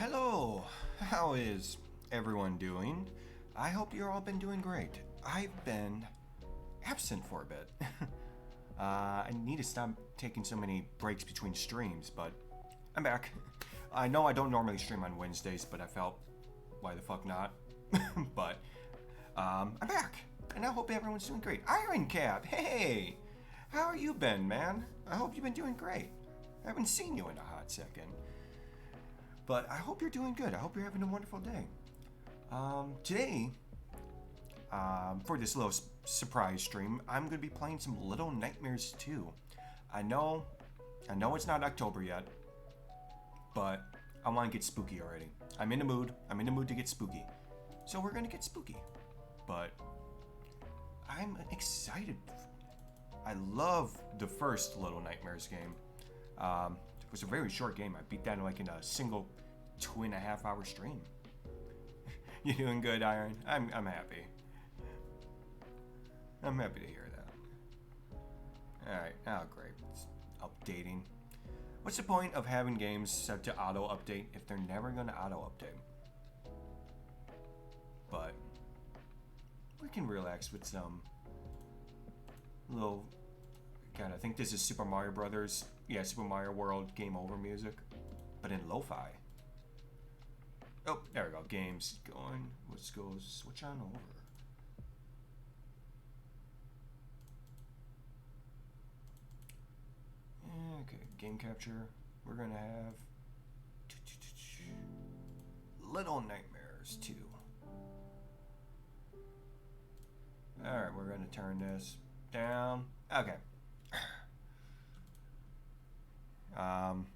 Hello, how is everyone doing? I hope you're all been doing great. I've been absent for a bit. I need to stop taking so many breaks between streams, but I'm back. I know I don't normally stream on Wednesdays, but I felt, why the fuck not? but I'm back, and I hope everyone's doing great. Iron Cap, hey! How are you been, man? I hope you've been doing great. I haven't seen you in a hot second. But I hope you're doing good. I hope you're having a wonderful day. Today, for this little surprise stream, I'm going to be playing some Little Nightmares 2. I know it's not October yet, but I want to get spooky already. I'm in the mood. I'm in the mood to get spooky. So we're going to get spooky. But I'm excited. I love the first Little Nightmares game. It was a very short game. I beat that like in a single 2.5 hour stream. You doing good, Iron? I'm happy. I'm happy to hear that. Alright, oh great. It's updating. What's the point of having games set to auto update if they're never gonna auto update? But we can relax with some little God, I think this is Super Mario Brothers. Yeah, Super Mario World Game Over music, but in lo-fi. Oh, there we go. Games going. Let's go switch on over. Okay, game capture. We're gonna have Little Nightmares 2. Alright, we're gonna turn this down. Okay.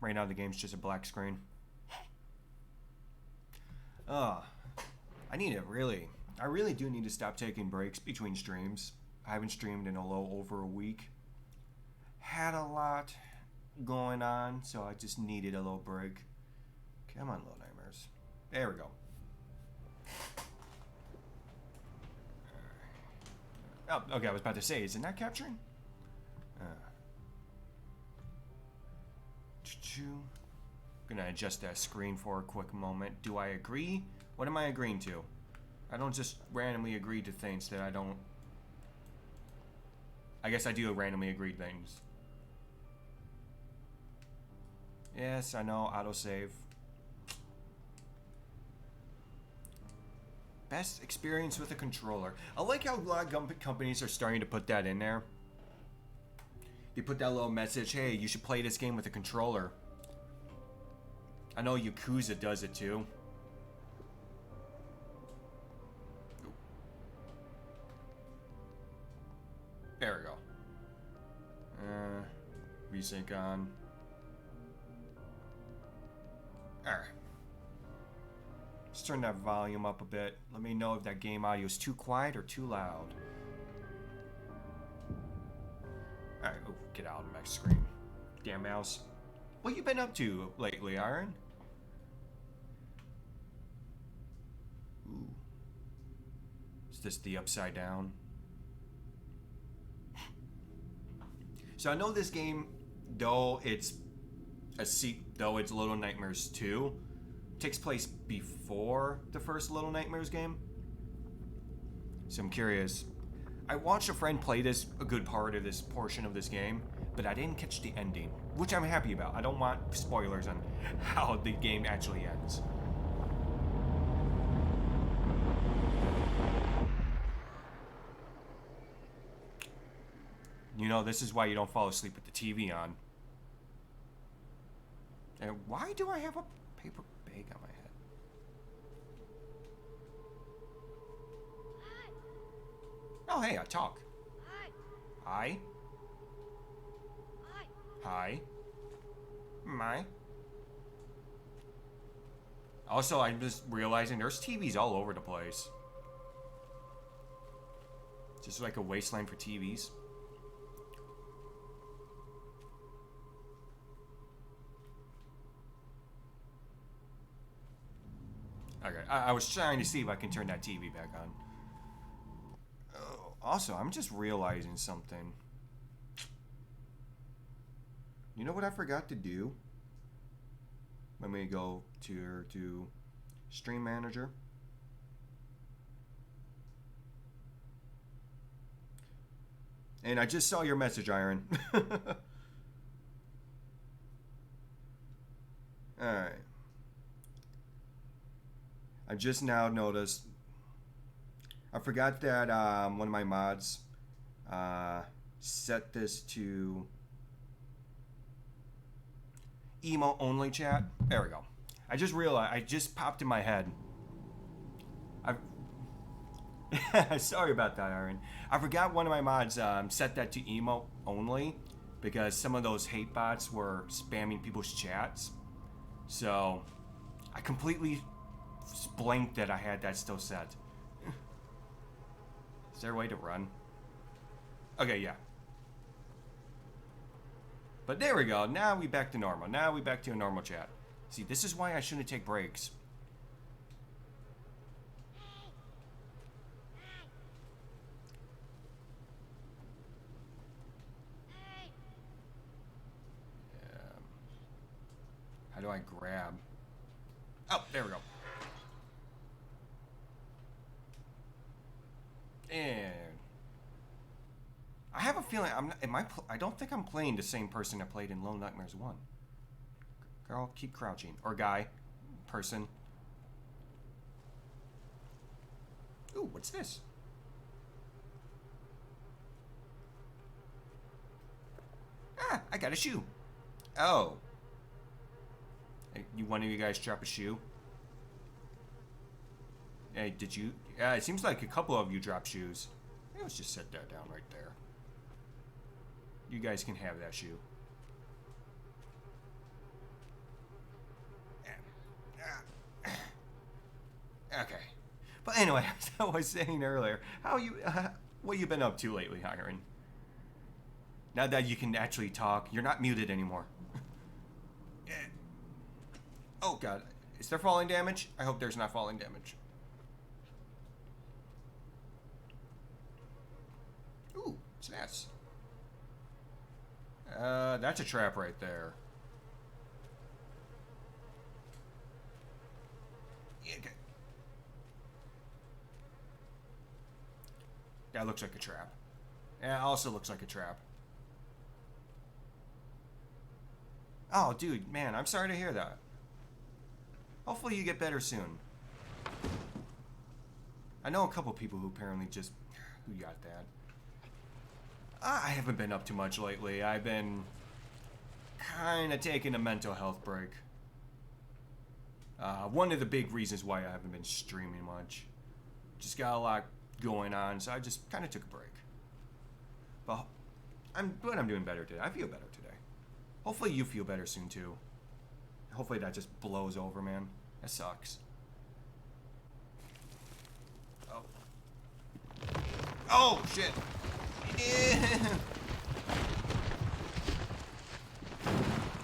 Right now the game's just a black screen. I really do need to stop taking breaks between streams. I haven't streamed in a little over a week. Had a lot going on, so I just needed a little break. Come on, Little Nightmares. There we go. Oh, okay, I was about to say, is it not capturing? Gonna adjust that screen for a quick moment. Do I agree? What am I agreeing to? I don't just randomly agree to things that I don't... I guess I do randomly agree things. Yes, I know, autosave. Best experience with a controller. I like how a lot of companies are starting to put that in there. They put that little message, hey, you should play this game with a controller. I know Yakuza does it too. There we go. Resync on. Alright. Let's turn that volume up a bit. Let me know if that game audio is too quiet or too loud. Alright, oh, get out of my screen. Damn mouse. What you been up to lately, Iron? Ooh. Is this the upside down? So I know this game, though it's Little Nightmares 2, takes place before the first Little Nightmares game. So I'm curious. I watched a friend play a good part of this portion of this game, but I didn't catch the ending, which I'm happy about. I don't want spoilers on how the game actually ends. You know, this is why you don't fall asleep with the TV on. And why do I have a paper bag on my head? Oh, hey, I talk. Hi. Hi. My. Also, I'm just realizing there's TVs all over the place. Just like a wasteland for TVs. Okay, I was trying to see if I can turn that TV back on. Also, I'm just realizing something. You know what I forgot to do? Let me go to Stream Manager. And I just saw your message, Iron. Alright. I just now noticed. I forgot that one of my mods set this to emo only chat. There we go. I just realized, I just popped in my head. Sorry about that, Aaron. I forgot one of my mods set that to emo only because some of those hate bots were spamming people's chats. So I completely blanked that I had that still set. Is there a way to run? Okay, yeah. But there we go. Now we back to normal. Now we back to a normal chat. See, this is why I shouldn't take breaks. How do I grab? Oh, there we go. And I have a feeling I don't think I'm playing the same person that played in Little Nightmares 1. Girl, keep crouching. Or guy, person. Ooh, what's this? Ah, I got a shoe. Oh. Hey, one of you guys drop a shoe? Hey, did you? Yeah, it seems like a couple of you dropped shoes. Hey, let's just set that down right there. You guys can have that shoe. Okay. But anyway, as I was saying earlier, what you been up to lately, Iron? Now that you can actually talk, you're not muted anymore. Oh god, is there falling damage? I hope there's not falling damage. Ooh, snaps. That's a trap right there. Yeah, okay. That looks like a trap. Yeah, it also looks like a trap. Oh, dude, man, I'm sorry to hear that. Hopefully you get better soon. I know a couple people who apparently just... Who got that? I haven't been up too much lately. I've been kind of taking a mental health break. One of the big reasons why I haven't been streaming much. Just got a lot going on, so I just kind of took a break. But I'm doing better today. I feel better today. Hopefully you feel better soon too. Hopefully that just blows over, man. That sucks. Oh. Oh, shit. Yeah.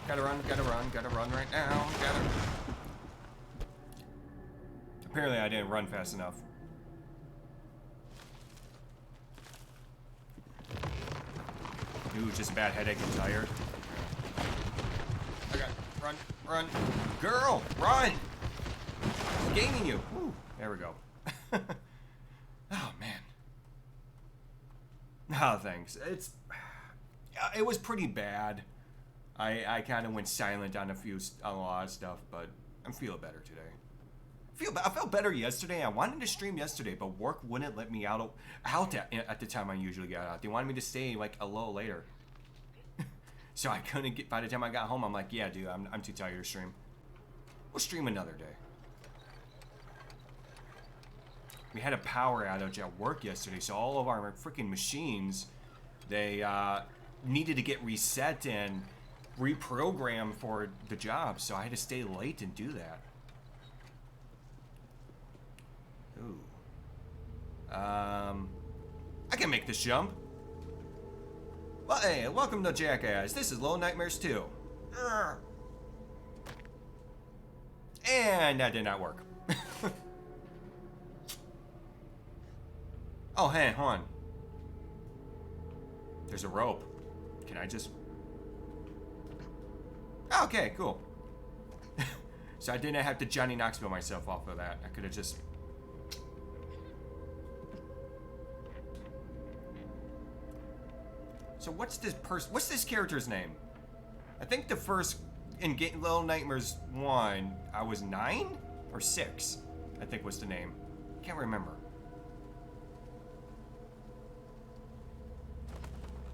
Gotta run right now. Apparently I didn't run fast enough. Ooh, just a bad headache and tired. Okay, run. Girl, run! I'm gaining you. Woo, there we go. Oh, man. Oh, thanks. It was pretty bad. I kind of went silent on a lot of stuff, but I'm feeling better today. I felt better yesterday. I wanted to stream yesterday, but work wouldn't let me out at the time I usually get out. They wanted me to stay like a little later. So I couldn't get, by the time I got home, I'm like, yeah, dude, I'm too tired to stream. We'll stream another day. We had a power outage at work yesterday, so all of our freaking machines, they needed to get reset and reprogrammed for the job, so I had to stay late and do that. Ooh. I can make this jump. Well, hey, welcome to Jackass. This is Little Nightmares 2. And that did not work. Oh, hey, hold on. There's a rope. Can I just... Okay, cool. So I didn't have to Johnny Knoxville myself off of that. I could have just... So what's this character's name? I think the first, in Little Nightmares 1, I was 9? Or 6, I think was the name. Can't remember.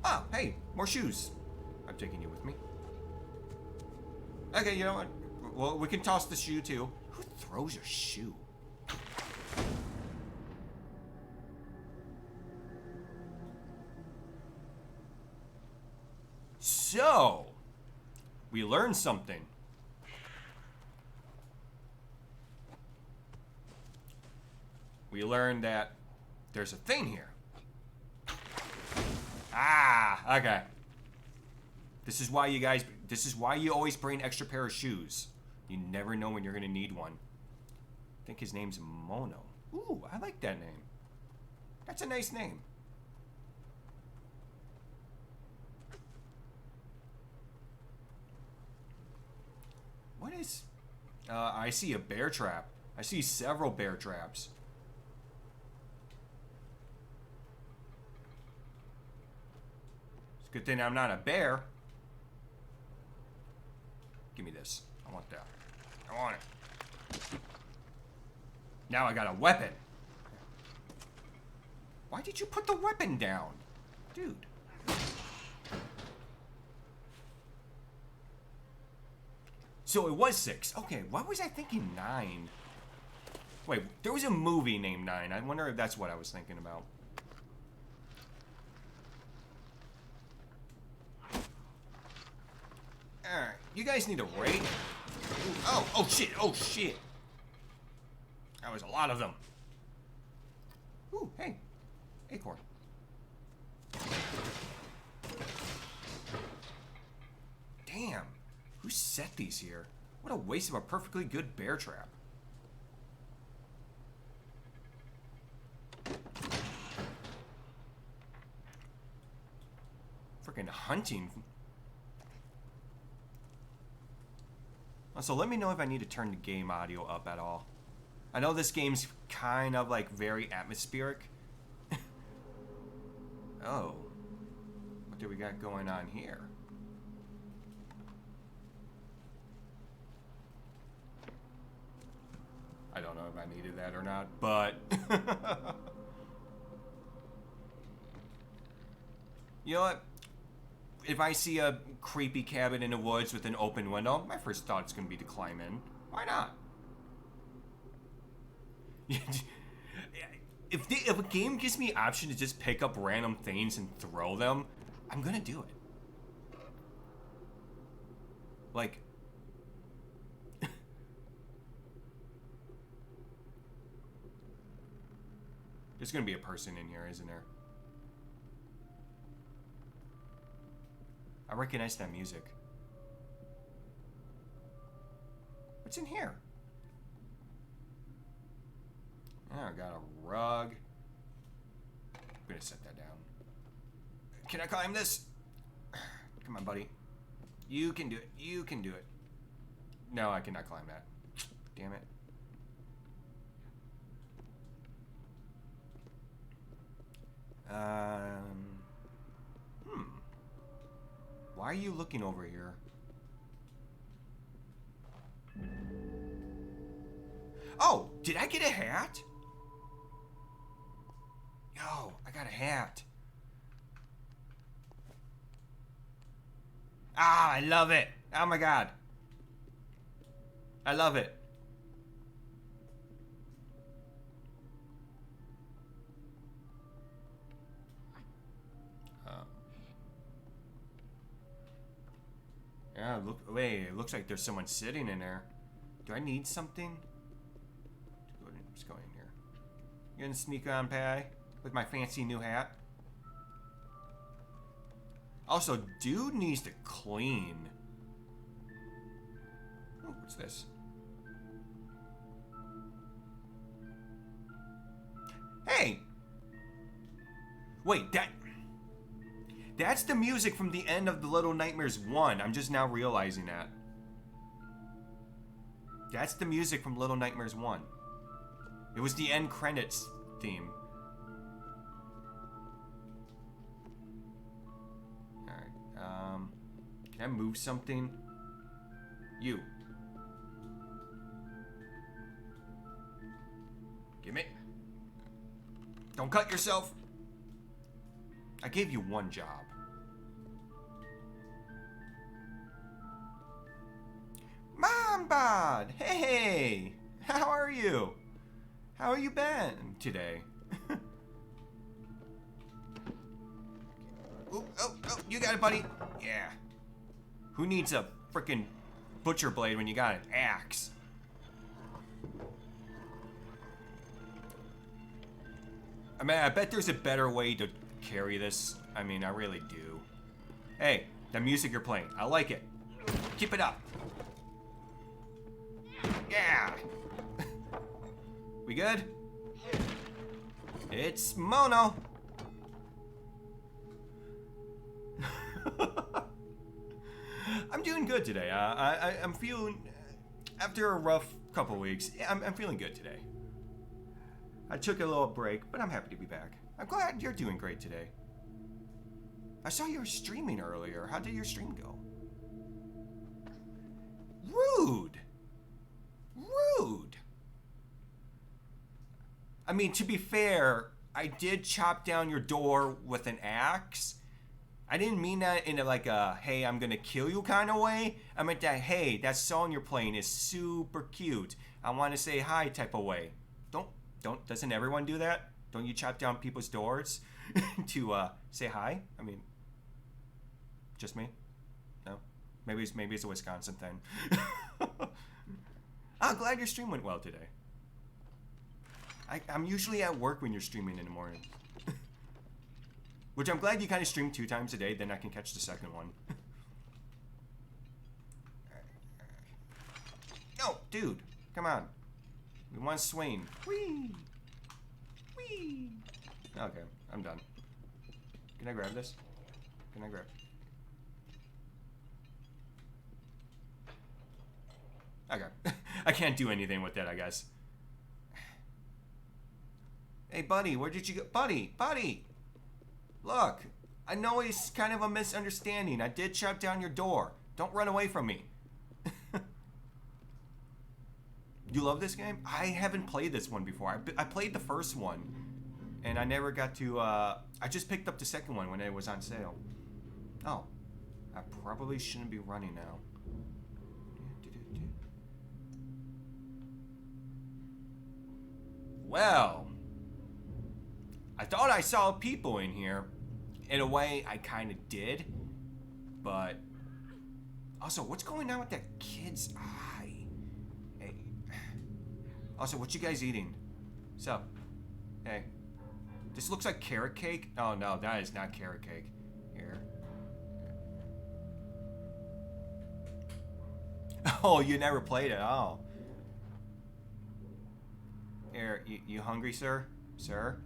Oh, hey, more shoes. I'm taking you with me. Okay, you know what? Well, we can toss the shoe too. Who throws a shoe? So, we learned something. We learned that there's a thing here. Ah, okay. This is why you always bring an extra pair of shoes. You never know when you're gonna need one. I think his name's Mono. Ooh, I like that name. That's a nice name. What is... I see a bear trap. I see several bear traps. It's a good thing I'm not a bear. Give me this. I want that. I want it. Now I got a weapon. Why did you put the weapon down? Dude. So it was 6. Okay, why was I thinking 9? Wait, there was a movie named 9. I wonder if that's what I was thinking about. Alright, you guys need a raid? Oh shit, oh shit. That was a lot of them. Ooh, hey. Acorn. Damn. Who set these here? What a waste of a perfectly good bear trap. Freaking hunting. So let me know if I need to turn the game audio up at all. I know this game's kind of like very atmospheric. Oh. What do we got going on here? I don't know if I needed that or not, but... You know what? If I see a creepy cabin in the woods with an open window, my first thought is going to be to climb in. Why not? If a game gives me option to just pick up random things and throw them, I'm going to do it. Like... There's going to be a person in here, isn't there? I recognize that music. What's in here? Oh, I got a rug. I'm gonna set that down. Can I climb this? Come on, buddy. You can do it. You can do it. No, I cannot climb that. Damn it. Why are you looking over here? Oh, did I get a hat? Yo, I got a hat. Ah, I love it. Oh my god. I love it. Yeah, look. Wait, it looks like there's someone sitting in there. Do I need something? Let's go in here. You gonna sneak on, Pie? With my fancy new hat? Also, dude needs to clean. Oh, what's this? Hey! Wait, that's the music from the end of the Little Nightmares 1. I'm just now realizing that. That's the music from Little Nightmares 1. It was the end credits theme. Alright, can I move something? You. Gimme. Don't cut yourself. I gave you one job. Mambad! Hey! How are you? How you been today? Oh, you got it, buddy. Yeah. Who needs a frickin' butcher blade when you got an axe? I mean, I bet there's a better way to carry this. I mean, I really do. Hey, the music you're playing, I like it. Keep it up. Yeah. We good? It's Mono. I'm doing good today. I'm feeling, after a rough couple weeks, I'm feeling good today. I took a little break, but I'm happy to be back. I'm glad you're doing great today. I saw you were streaming earlier. How did your stream go? Rude. Rude. I mean, to be fair, I did chop down your door with an axe. I didn't mean that in like a, hey, I'm gonna kill you kind of way. I meant that, hey, that song you're playing is super cute. I want to say hi type of way. Doesn't everyone do that? Don't you chop down people's doors to say hi? I mean, just me? No? Maybe it's a Wisconsin thing. I'm glad your stream went well today. I'm usually at work when you're streaming in the morning. Which I'm glad you kind of stream 2 times a day, then I can catch the second one. No, dude, come on. We want to swing. Whee! Whee! Okay, I'm done. Can I grab this? Can I grab? Okay. I can't do anything with that, I guess. Hey, buddy, where did you go? Buddy! Look, I know it's kind of a misunderstanding. I did chop down your door. Don't run away from me. You love this game? I haven't played this one before. I played the first one, and I never got to, I just picked up the second one when it was on sale. Oh, I probably shouldn't be running now. Well, I thought I saw people in here. In a way, I kind of did, but also, what's going on with that kid's eye? Hey. Also, what you guys eating? So, hey, this looks like carrot cake. Oh no, that is not carrot cake. Here. Oh, you never played it. Oh. Here, you hungry, sir? Sir?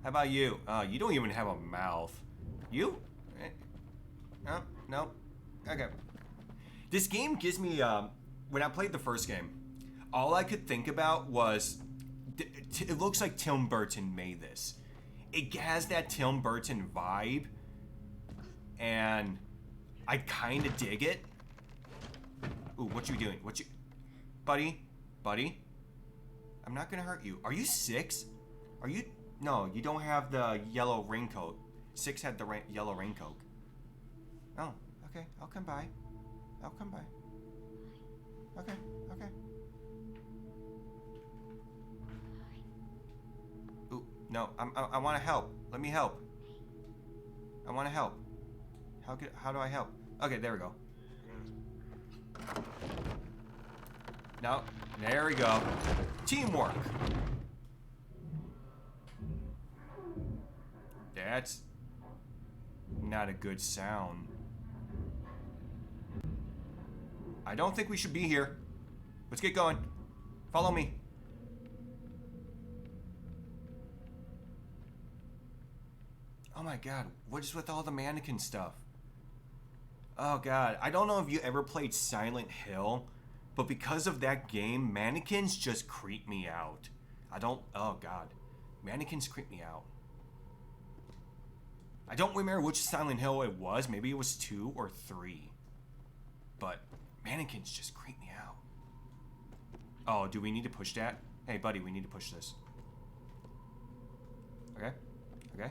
How about you? You don't even have a mouth. You? No, no. Okay. This game gives me, when I played the first game, all I could think about was, it looks like Tim Burton made this. It has that Tim Burton vibe, and I kind of dig it. Ooh, what you doing? Buddy? I'm not gonna hurt you. Are you 6? Are you? No, you don't have the yellow raincoat. 6 had the yellow raincoat. Oh, okay. I'll come by. Okay. Ooh, no. I want to help. Let me help. I want to help. How do I help? Okay, there we go. No, there we go. Teamwork. That's not a good sound. I don't think we should be here. Let's get going. Follow me. Oh my god, what is with all the mannequin stuff? Oh god, I don't know if you ever played Silent Hill, but because of that game, mannequins just creep me out. I don't, oh god. Mannequins creep me out. I don't remember which Silent Hill it was. Maybe it was 2 or 3. But mannequins just creep me out. Oh, do we need to push that? Hey, buddy, we need to push this. Okay. Okay.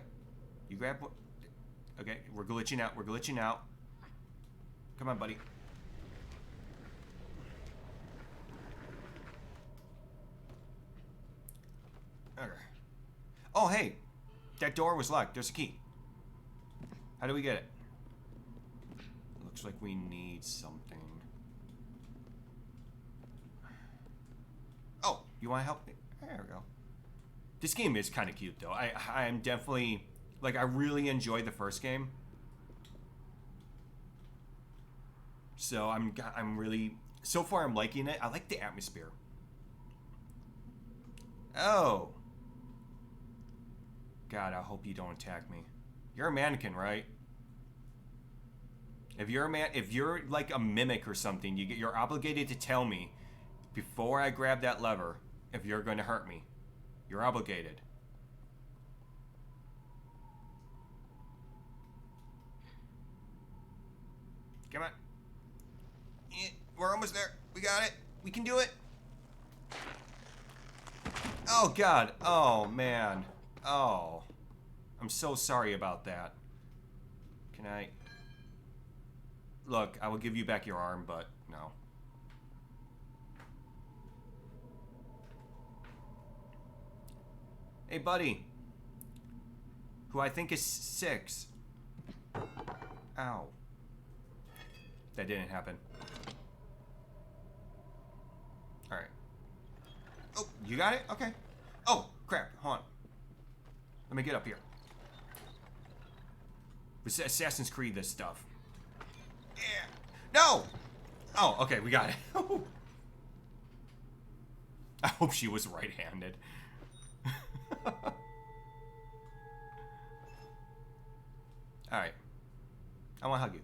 You grab what? Okay, we're glitching out. We're glitching out. Come on, buddy. Okay. Oh, hey. That door was locked. There's a key. How do we get it? Looks like we need something. Oh, you want to help me? There we go. This game is kind of cute, though. I'm definitely... Like, I really enjoyed the first game. So, I'm really... So far, I'm liking it. I like the atmosphere. Oh. God, I hope you don't attack me. You're a mannequin, right? If you're like a mimic or something, you're obligated to tell me before I grab that lever if you're going to hurt me. You're obligated. Come on. We're almost there. We got it. We can do it. Oh, God. Oh, man. Oh. I'm so sorry about that. Can I... Look, I will give you back your arm, but no. Hey, buddy. Who I think is 6. Ow. That didn't happen. Alright. Oh, you got it? Okay. Oh, crap. Hold on. Let me get up here. It's Assassin's Creed, this stuff. Yeah. No! Oh, okay, we got it. I hope she was right-handed. Alright. I want to hug you.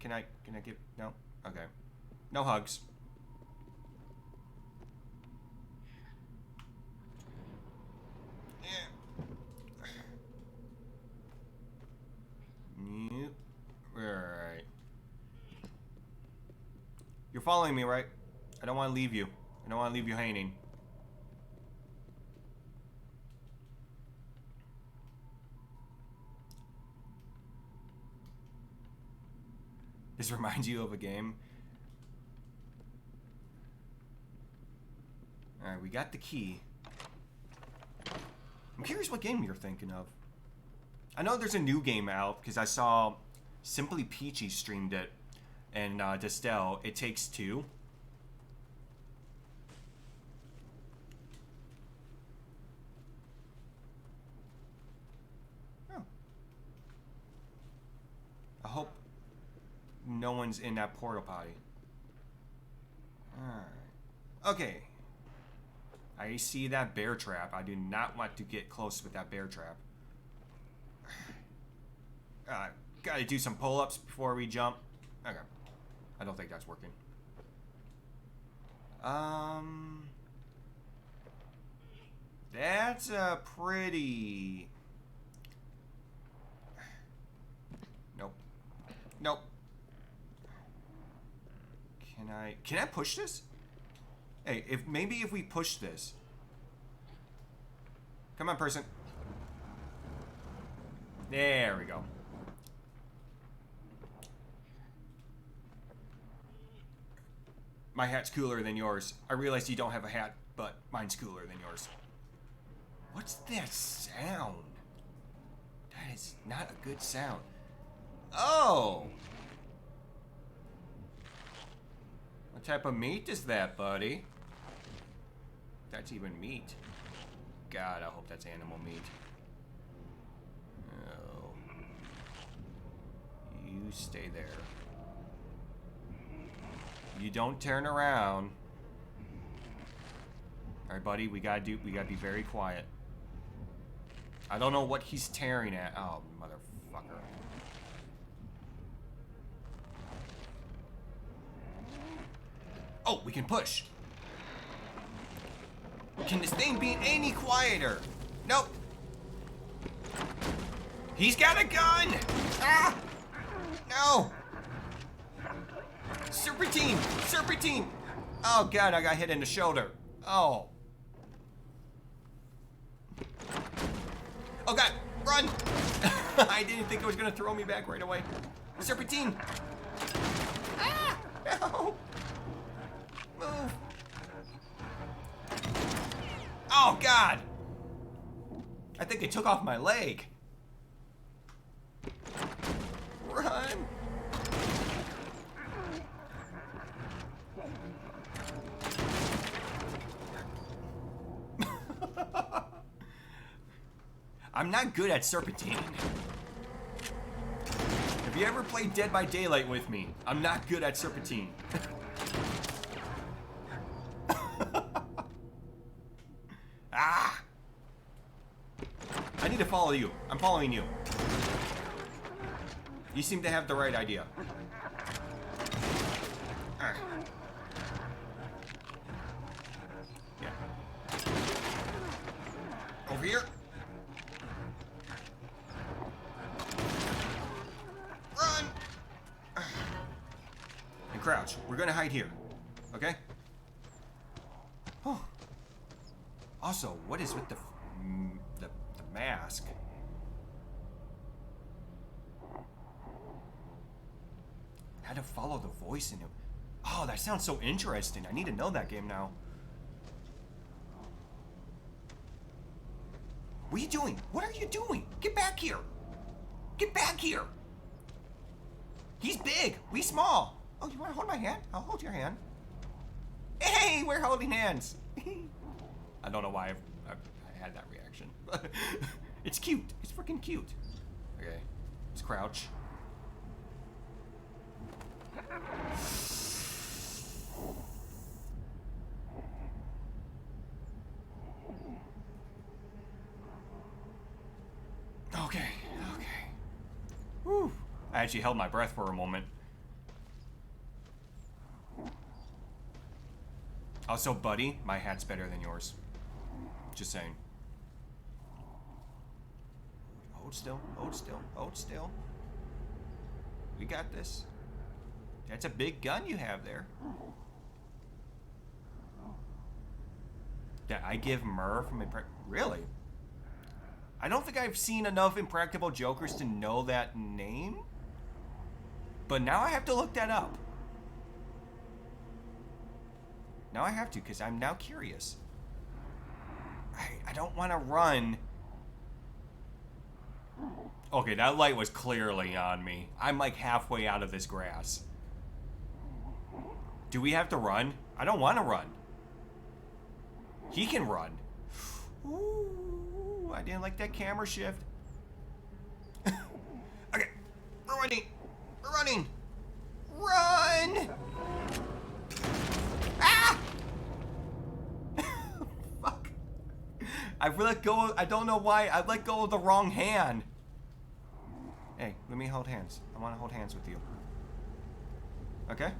Can I give... No? Okay. No hugs. Nope. Alright. You're following me, right? I don't want to leave you. I don't want to leave you hanging. This reminds you of a game. Alright, we got the key. I'm curious what game you're thinking of. I know there's a new game out because I saw Simply Peachy streamed it, and Destel. It Takes Two. Oh. I hope no one's in that portal potty. Alright. Okay. I see that bear trap. I do not want to get close with that bear trap. Gotta do some pull-ups before we jump. Okay. I don't think that's working. That's a pretty... Nope. Nope. Can I push this? Hey, maybe if we push this. Come on, person. There we go. My hat's cooler than yours. I realize you don't have a hat, but mine's cooler than yours. What's that sound? That is not a good sound. Oh! What type of meat is that, buddy? That's even meat. God, I hope that's animal meat. Oh. You stay there. You don't turn around. Alright, buddy, we gotta be very quiet. I don't know what he's tearing at. Oh, motherfucker. Oh, we can push. Can this thing be any quieter? Nope. He's got a gun! Ah! No! Serpentine! Serpentine! Oh god, I got hit in the shoulder. Oh. Oh god, run! I didn't think it was gonna throw me back right away. Serpentine! Ah! No! Move! Oh god! I think it took off my leg. Run! I'm not good at Serpentine. Have you ever played Dead by Daylight with me? I'm not good at Serpentine. Ah! I need to follow you. I'm following you. You seem to have the right idea. Alright. Yeah. Over here. Run! And crouch. We're gonna hide here. Okay? Oh. Also, what is with the mask? How to follow the voice in him. Oh, that sounds so interesting. I need to know that game now. What are you doing? What are you doing? Get back here. Get back here. He's big. We small. Oh, you want to hold my hand? I'll hold your hand. Hey, we're holding hands. I don't know why I had that reaction. But it's cute. It's freaking cute. Okay. Let's crouch. Okay. Whew. I actually held my breath for a moment. Also, buddy, my hat's better than yours. Just saying. Hold still, hold still, hold still. We got this. That's a big gun you have there. That I give Murr from Really? I don't think I've seen enough Impractical Jokers to know that name. But now I have to look that up. Now I have to, because I'm now curious. I don't want to run. Okay, that light was clearly on me. I'm like halfway out of this grass. Do we have to run? I don't want to run. He can run. Ooh, I didn't like that camera shift. Okay, we're running. We're running. Run! Ah! Fuck. I've let go of, I don't know why. I let go of the wrong hand. Hey, let me hold hands. I want to hold hands with you. Okay?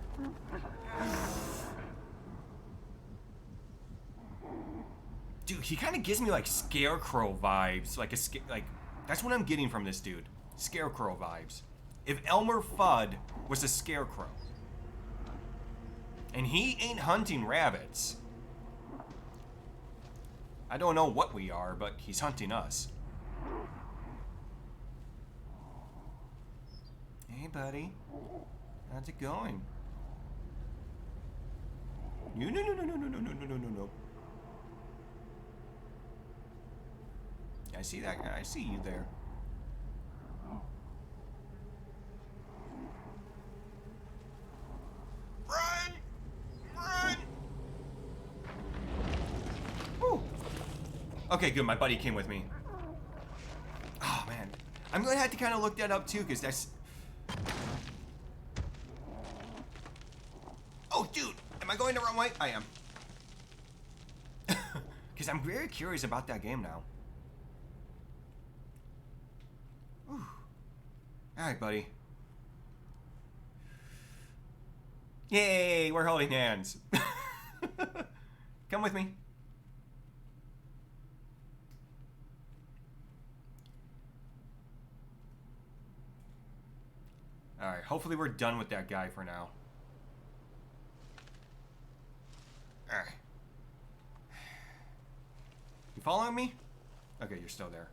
Dude, he kind of gives me like Scarecrow vibes. Like that's what I'm getting from this dude. Scarecrow vibes. If Elmer Fudd was a scarecrow. And he ain't hunting rabbits. I don't know what we are, but he's hunting us. Hey, buddy. How's it going? No. I see that guy. I see you there. Run! Run! Woo. Okay, good. My buddy came with me. Oh, man. I'm going to have to kind of look that up, too, because that's... Oh, dude! Am I going the wrong way? I am. Because I'm very curious about that game now. Alright, buddy. Yay, we're holding hands. Come with me. Alright, hopefully we're done with that guy for now. Alright. You following me? Okay, you're still there.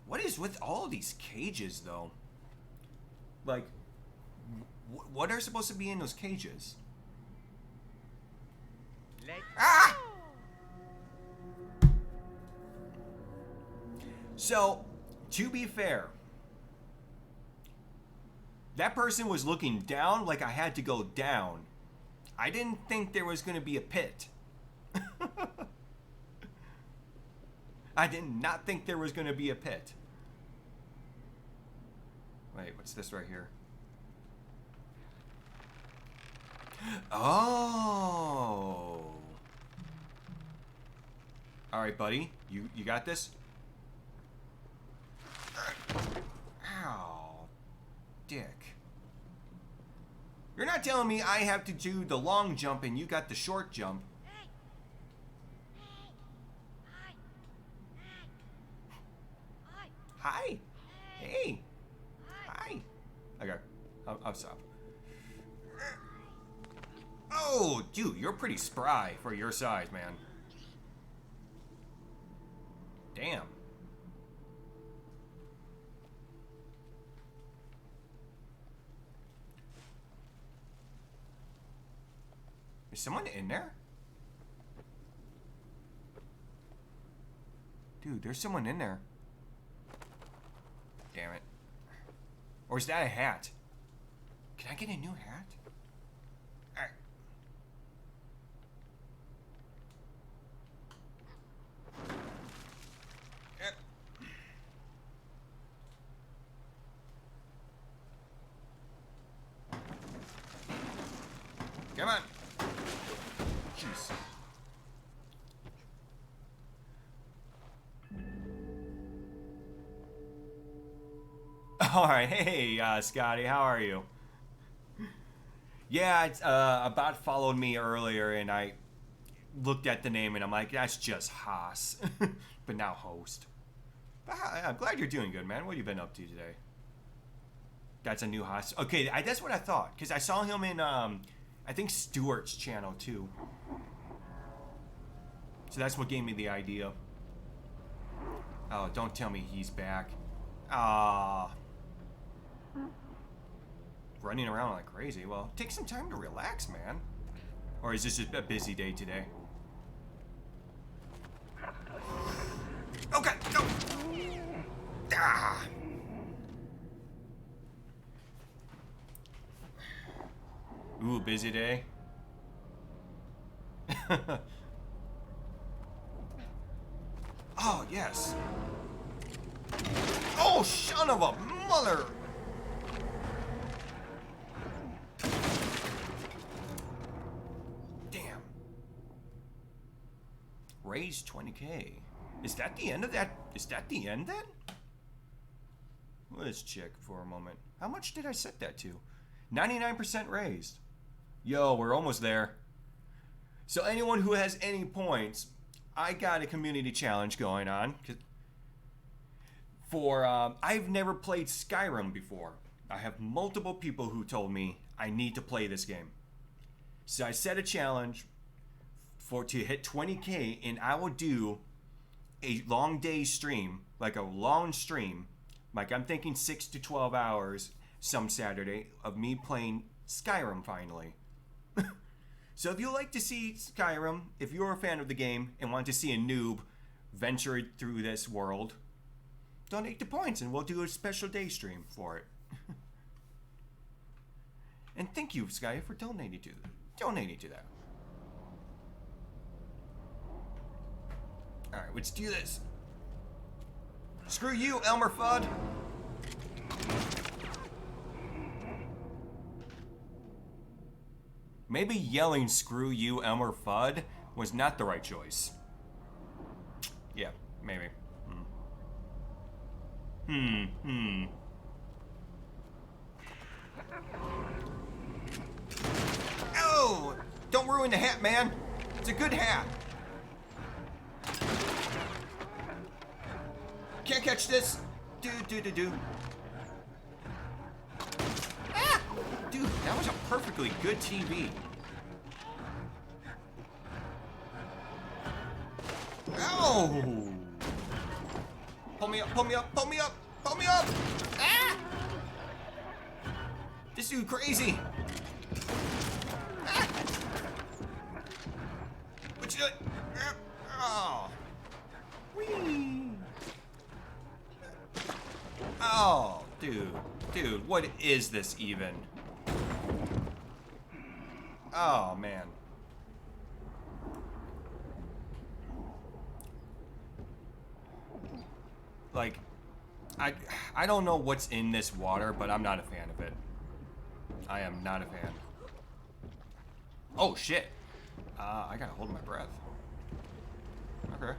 What is with all these cages, though? Like, what are supposed to be in those cages? Ah! So, to be fair, that person was looking down like I had to go down. I didn't think there was going to be a pit. I did not think there was going to be a pit. Wait, what's this right here? Oh. All right, buddy. You got this? Ow. Dick. You're not telling me I have to do the long jump and you got the short jump. Hi. Hey. Hi. Okay. I'll stop. Oh, dude, you're pretty spry for your size, man. Damn. Is someone in there? Dude, there's someone in there. Damn it. Or is that a hat? Can I get a new hat? Alright. Come on. Jeez. Alright, hey, Scotty, how are you? Yeah, it's, a bot followed me earlier and I looked at the name and I'm like, that's just Haas. But now host. But I'm glad you're doing good, man. What have you been up to today? That's a new Haas. Okay, that's what I thought. Because I saw him in, I think, Stuart's channel, too. So that's what gave me the idea. Oh, don't tell me he's back. Ah. Running around like crazy. Well, take some time to relax, man. Or is this a busy day today? Okay, go! Ah. Ooh, busy day. Oh, yes. Oh, son of a mother! Damn. Raise 20K. Is that the end of that? Is that the end then? Let's check for a moment. How much did I set that to? 99% raised. Yo, we're almost there. So anyone who has any points, I got a community challenge going on. I've never played Skyrim before. I have multiple people who told me I need to play this game. So I set a challenge to hit 20K, and I will do a long day stream, like a long stream, like I'm thinking 6 to 12 hours some Saturday of me playing Skyrim finally. So if you like to see Skyrim, if you're a fan of the game and want to see a noob venture through this world, donate the points and we'll do a special day stream for it. And thank you, Sky, for donating to that. Alright, let's do this. Screw you, Elmer Fudd. Maybe yelling "screw you, Elmer Fudd" was not the right choice. Yeah, maybe. Oh! Don't ruin the hat, man. It's a good hat. Can't catch this. Do. Ah! Dude, that was a perfectly good TV. Oh! Pull me up, pull me up, pull me up, pull me up! Ah! This dude crazy. Ah! What you doing? Oh. Whee! Oh, dude, what is this even? Oh, man. Like, I don't know what's in this water, but I'm not a fan of it. I am not a fan. Oh, shit. I gotta hold my breath. Okay.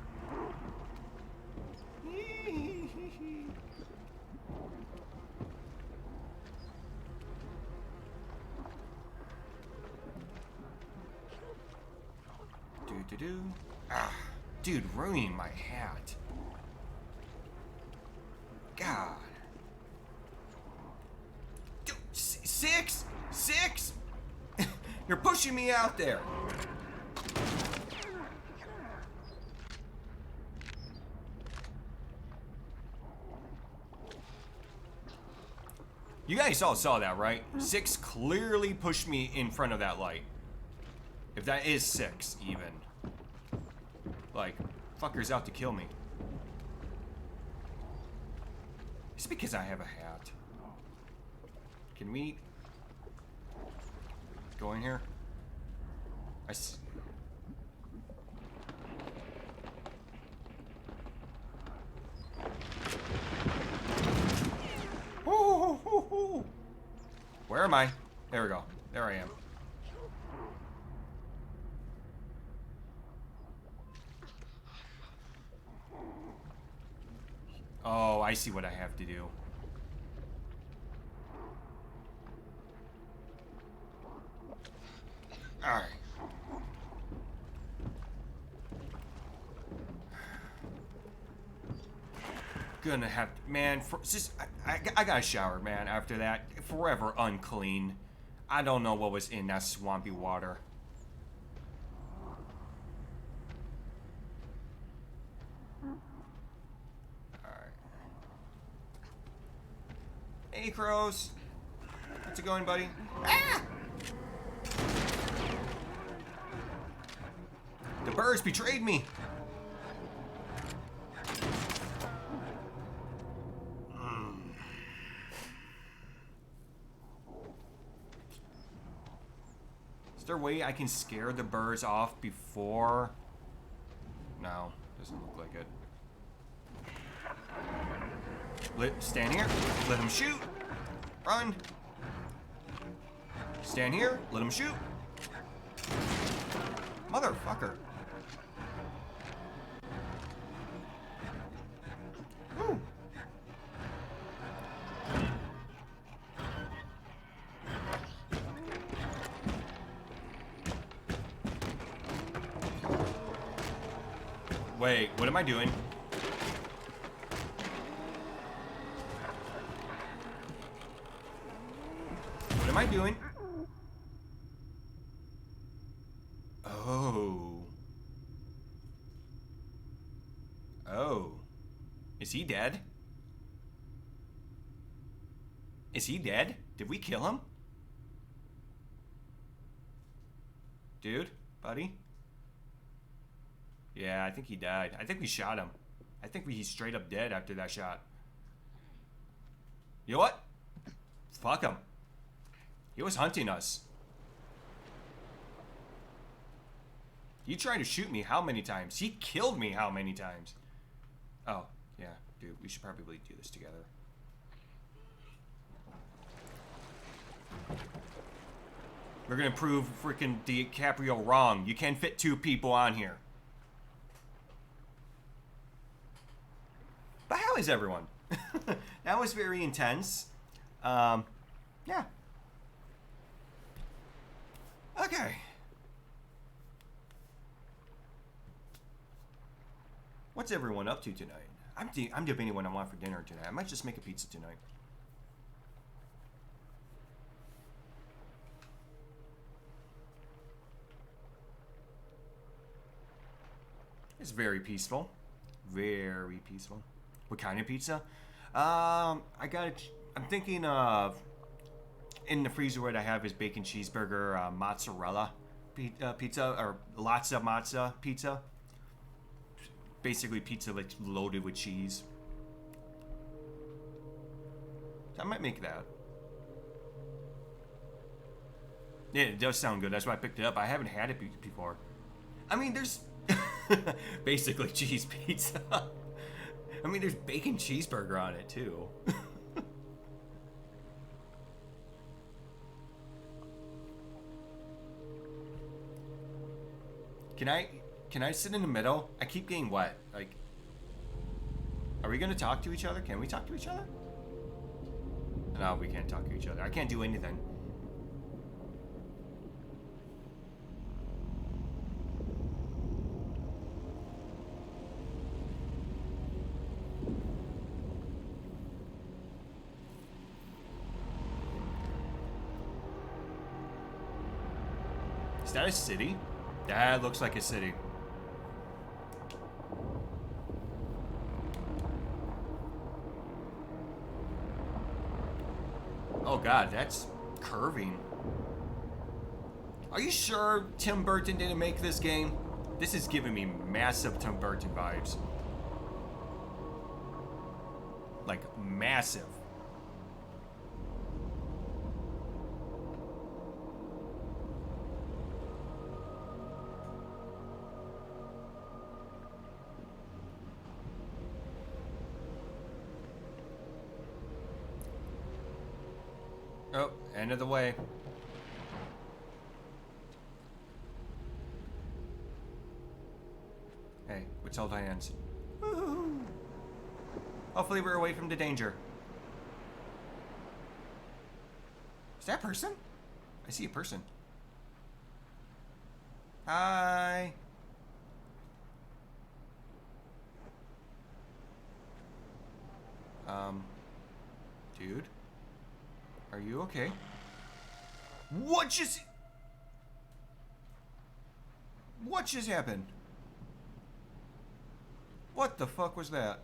Do. Ah, dude, ruining my hat. God. Dude, six? You're pushing me out there. You guys all saw that, right? 6 clearly pushed me in front of that light. If that is 6, even. Like, fucker's out to kill me. It's because I have a hat. Can we go in here? Where am I? There we go. There I am. Oh, I see what I have to do. Alright. Gonna have to, man, I got a shower, man, after that. Forever unclean. I don't know what was in that swampy water. Hey, crows. How's it going, buddy? Ah! The birds betrayed me. Is there a way I can scare the birds off before? No, doesn't look like it. Stand here, let him shoot. Run. Stand here, let him shoot. Motherfucker. Woo. Wait, what am I doing? What am I doing? Oh. Oh. Is he dead? Is he dead? Did we kill him? Dude? Buddy? Yeah, I think he died. I think we shot him. I think he's straight up dead after that shot. You know what? Fuck him. He was hunting us. He tried to shoot me how many times? He killed me how many times? Oh, yeah, dude, we should probably do this together. We're gonna prove freaking DiCaprio wrong. You can't fit 2 people on here. But how is everyone? That was very intense. Yeah. Okay. What's everyone up to tonight? I'm debating what I want for dinner tonight. I might just make a pizza tonight. It's very peaceful. Very peaceful. What kind of pizza? I'm thinking of in the freezer. What I have is bacon cheeseburger, mozzarella pizza, or lots of mozza pizza. Basically, pizza like loaded with cheese. I might make that. Yeah, it does sound good. That's why I picked it up. I haven't had it before. I mean, there's basically cheese pizza. I mean, there's bacon cheeseburger on it too. Can I sit in the middle? I keep getting wet. Like, are we gonna talk to each other? Can we talk to each other? No, we can't talk to each other. I can't do anything. Is that a city? That looks like a city. Oh god, that's curving. Are you sure Tim Burton didn't make this game? This is giving me massive Tim Burton vibes. Like, massive. Oh, end of the way. Hey, let's hold hands. Woohoo! Hopefully we're away from the danger. Is that a person? I see a person. Hi. Dude? Are you okay? What just happened? What the fuck was that?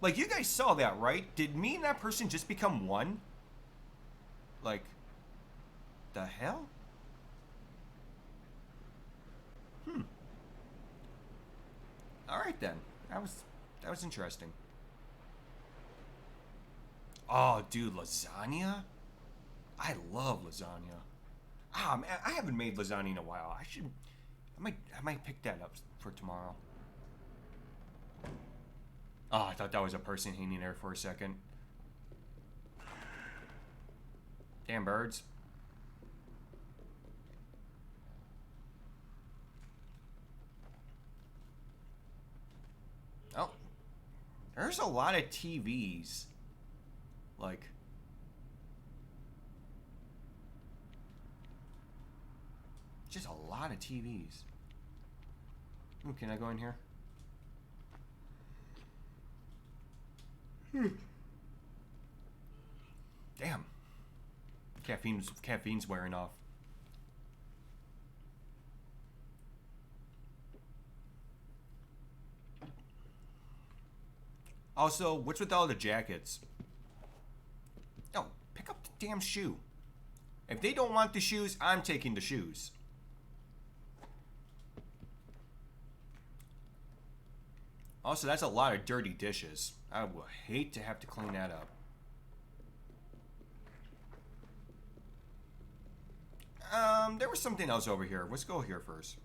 Like, you guys saw that, right? Did me and that person just become one? Like, the hell? Alright then. That was interesting. Oh, dude, lasagna? I love lasagna. Ah, man, I haven't made lasagna in a while. I might pick that up for tomorrow. Oh, I thought that was a person hanging there for a second. Damn birds. Oh, there's a lot of TVs. Like, just a lot of TVs. Ooh, can I go in here? Damn. Caffeine's wearing off. Also, what's with all the jackets? No, pick up the damn shoe. If they don't want the shoes, I'm taking the shoes. Also, that's a lot of dirty dishes. I would hate to have to clean that up. There was something else over here. Let's go here first.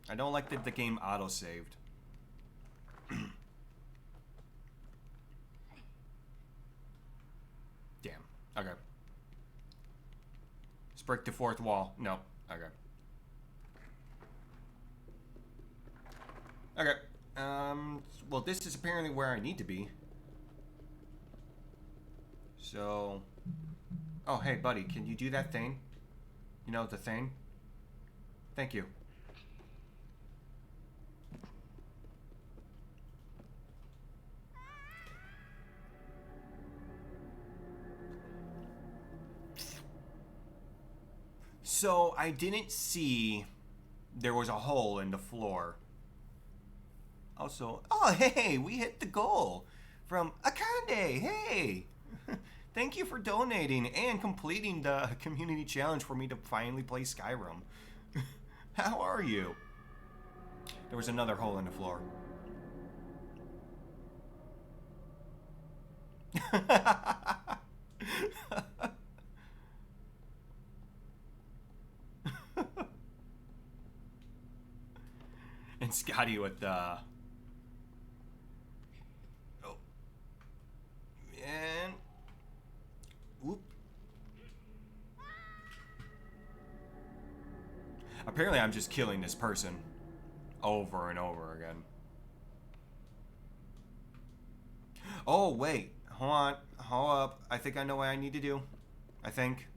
I don't like that the game auto-saved. Damn. Okay. Let's break the fourth wall. No. Okay. Okay. Well, this is apparently where I need to be. So, Oh, hey, buddy, can you do that thing? You know, the thing? Thank you. So, I didn't see there was a hole in the floor. Also, oh, hey, we hit the goal from Akande. Hey! Thank you for donating and completing the community challenge for me to finally play Skyrim. How are you? There was another hole in the floor. And Scotty with the... Oh. And... Whoop. Apparently I'm just killing this person over and over again. Oh, wait. Hold on. Hold up. I think I know what I need to do. I think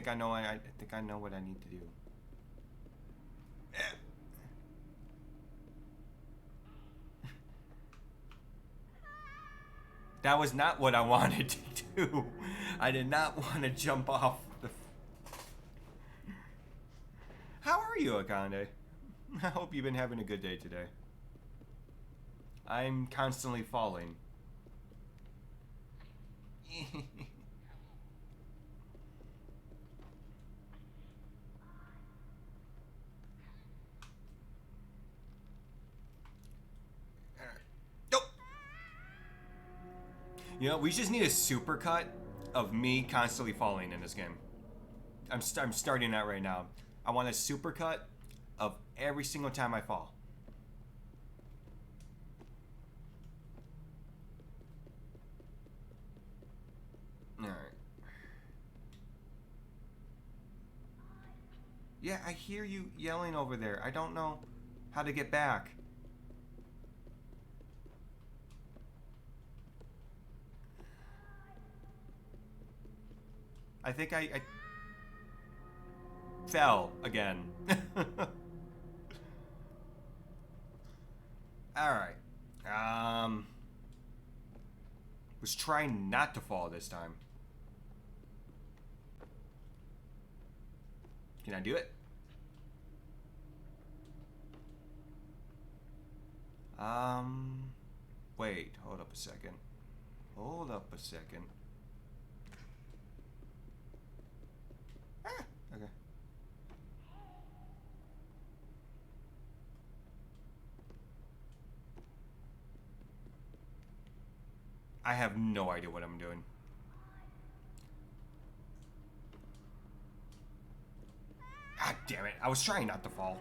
I know I think I know what I need to do. That was not what I wanted to do. I did not want to jump off the... How are you, Akande? I hope you've been having a good day today. I'm constantly falling. Nope. You know, we just need a supercut of me constantly falling in this game. I'm starting that right now. I want a supercut of every single time I fall. Alright. Yeah, I hear you yelling over there. I don't know how to get back. I think I fell again. Alright. Was trying not to fall this time. Can I do it? Wait, hold up a second. Hold up a second. Ah, okay. I have no idea what I'm doing. God damn it. I was trying not to fall.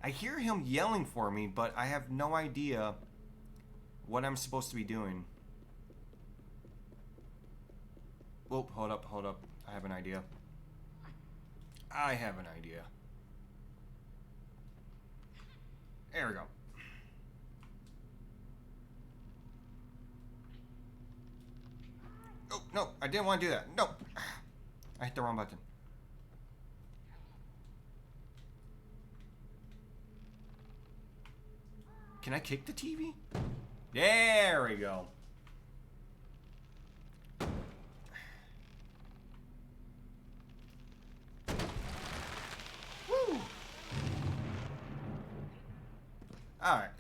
I hear him yelling for me, but I have no idea what I'm supposed to be doing. Whoa, hold up, hold up. I have an idea. I have an idea. There we go. Oh, no, I didn't want to do that. No. I hit the wrong button. Can I kick the TV? There we go. Woo! Alright.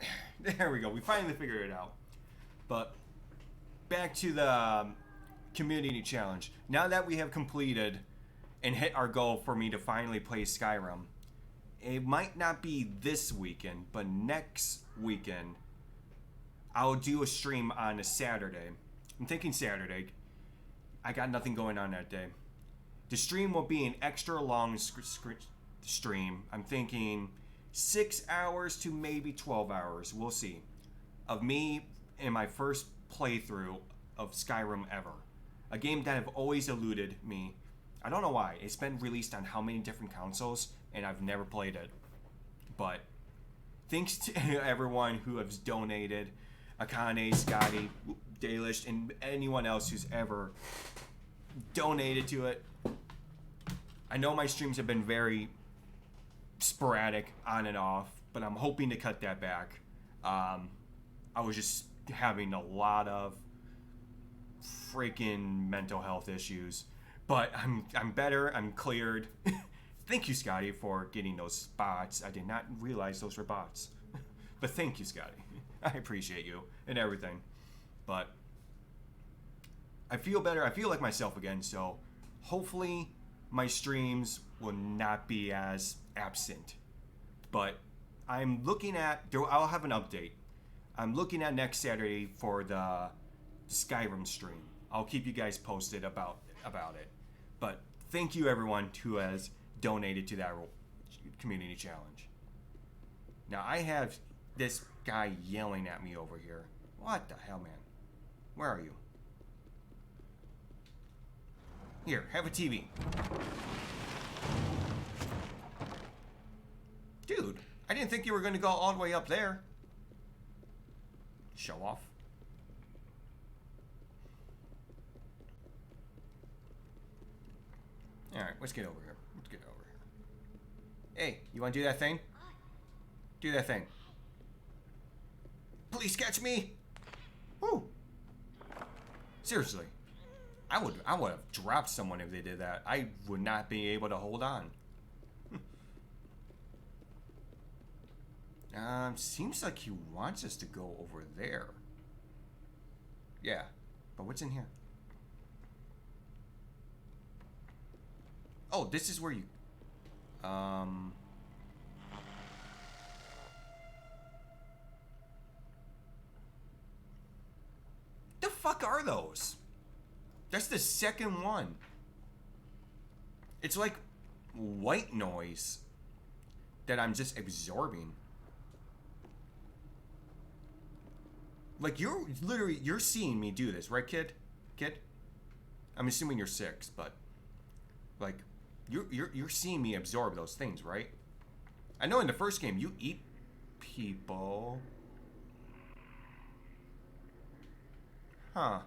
There we go. We finally figured it out. But back to the community challenge. Now that we have completed and hit our goal for me to finally play Skyrim, it might not be this weekend, but next weekend, I'll do a stream on a Saturday. I'm thinking Saturday. I got nothing going on that day. The stream will be an extra long stream. I'm thinking 6 hours to maybe 12 hours. We'll see. Of me in my first playthrough of Skyrim ever. A game that have always eluded me. I don't know why. It's been released on how many different consoles, and I've never played it. But thanks to everyone who has donated. Akane, Scotty, Dalish, and anyone else who's ever donated to it. I know my streams have been very sporadic, on and off, but I'm hoping to cut that back. I was just having a lot of freaking mental health issues, but I'm better. I'm cleared. Thank you, Scotty, for getting those spots. I did not realize those were bots, but thank you, Scotty. I appreciate you and everything, but I feel better. I feel like myself again, so hopefully my streams will not be as absent. But I'm looking at, I'll have an update. I'm looking at next Saturday for the Skyrim stream. I'll keep you guys posted about it. But thank you everyone who has donated to that community challenge. Now I have this guy yelling at me over here. What the hell, man? Where are you? Here, have a TV. Dude, I didn't think you were going to go all the way up there. Show off. Alright, let's get over here. Hey, you want to do that thing? Do that thing. Please catch me! Woo! Seriously. I would have dropped someone if they did that. I would not be able to hold on. Seems like he wants us to go over there. Yeah, but what's in here? Oh, this is where you... The fuck are those? That's the second one. It's like white noise that I'm just absorbing. Like you're seeing me do this, right, kid? Kid? I'm assuming you're 6, but like you're seeing me absorb those things, right? I know in the first game you eat people. Huh.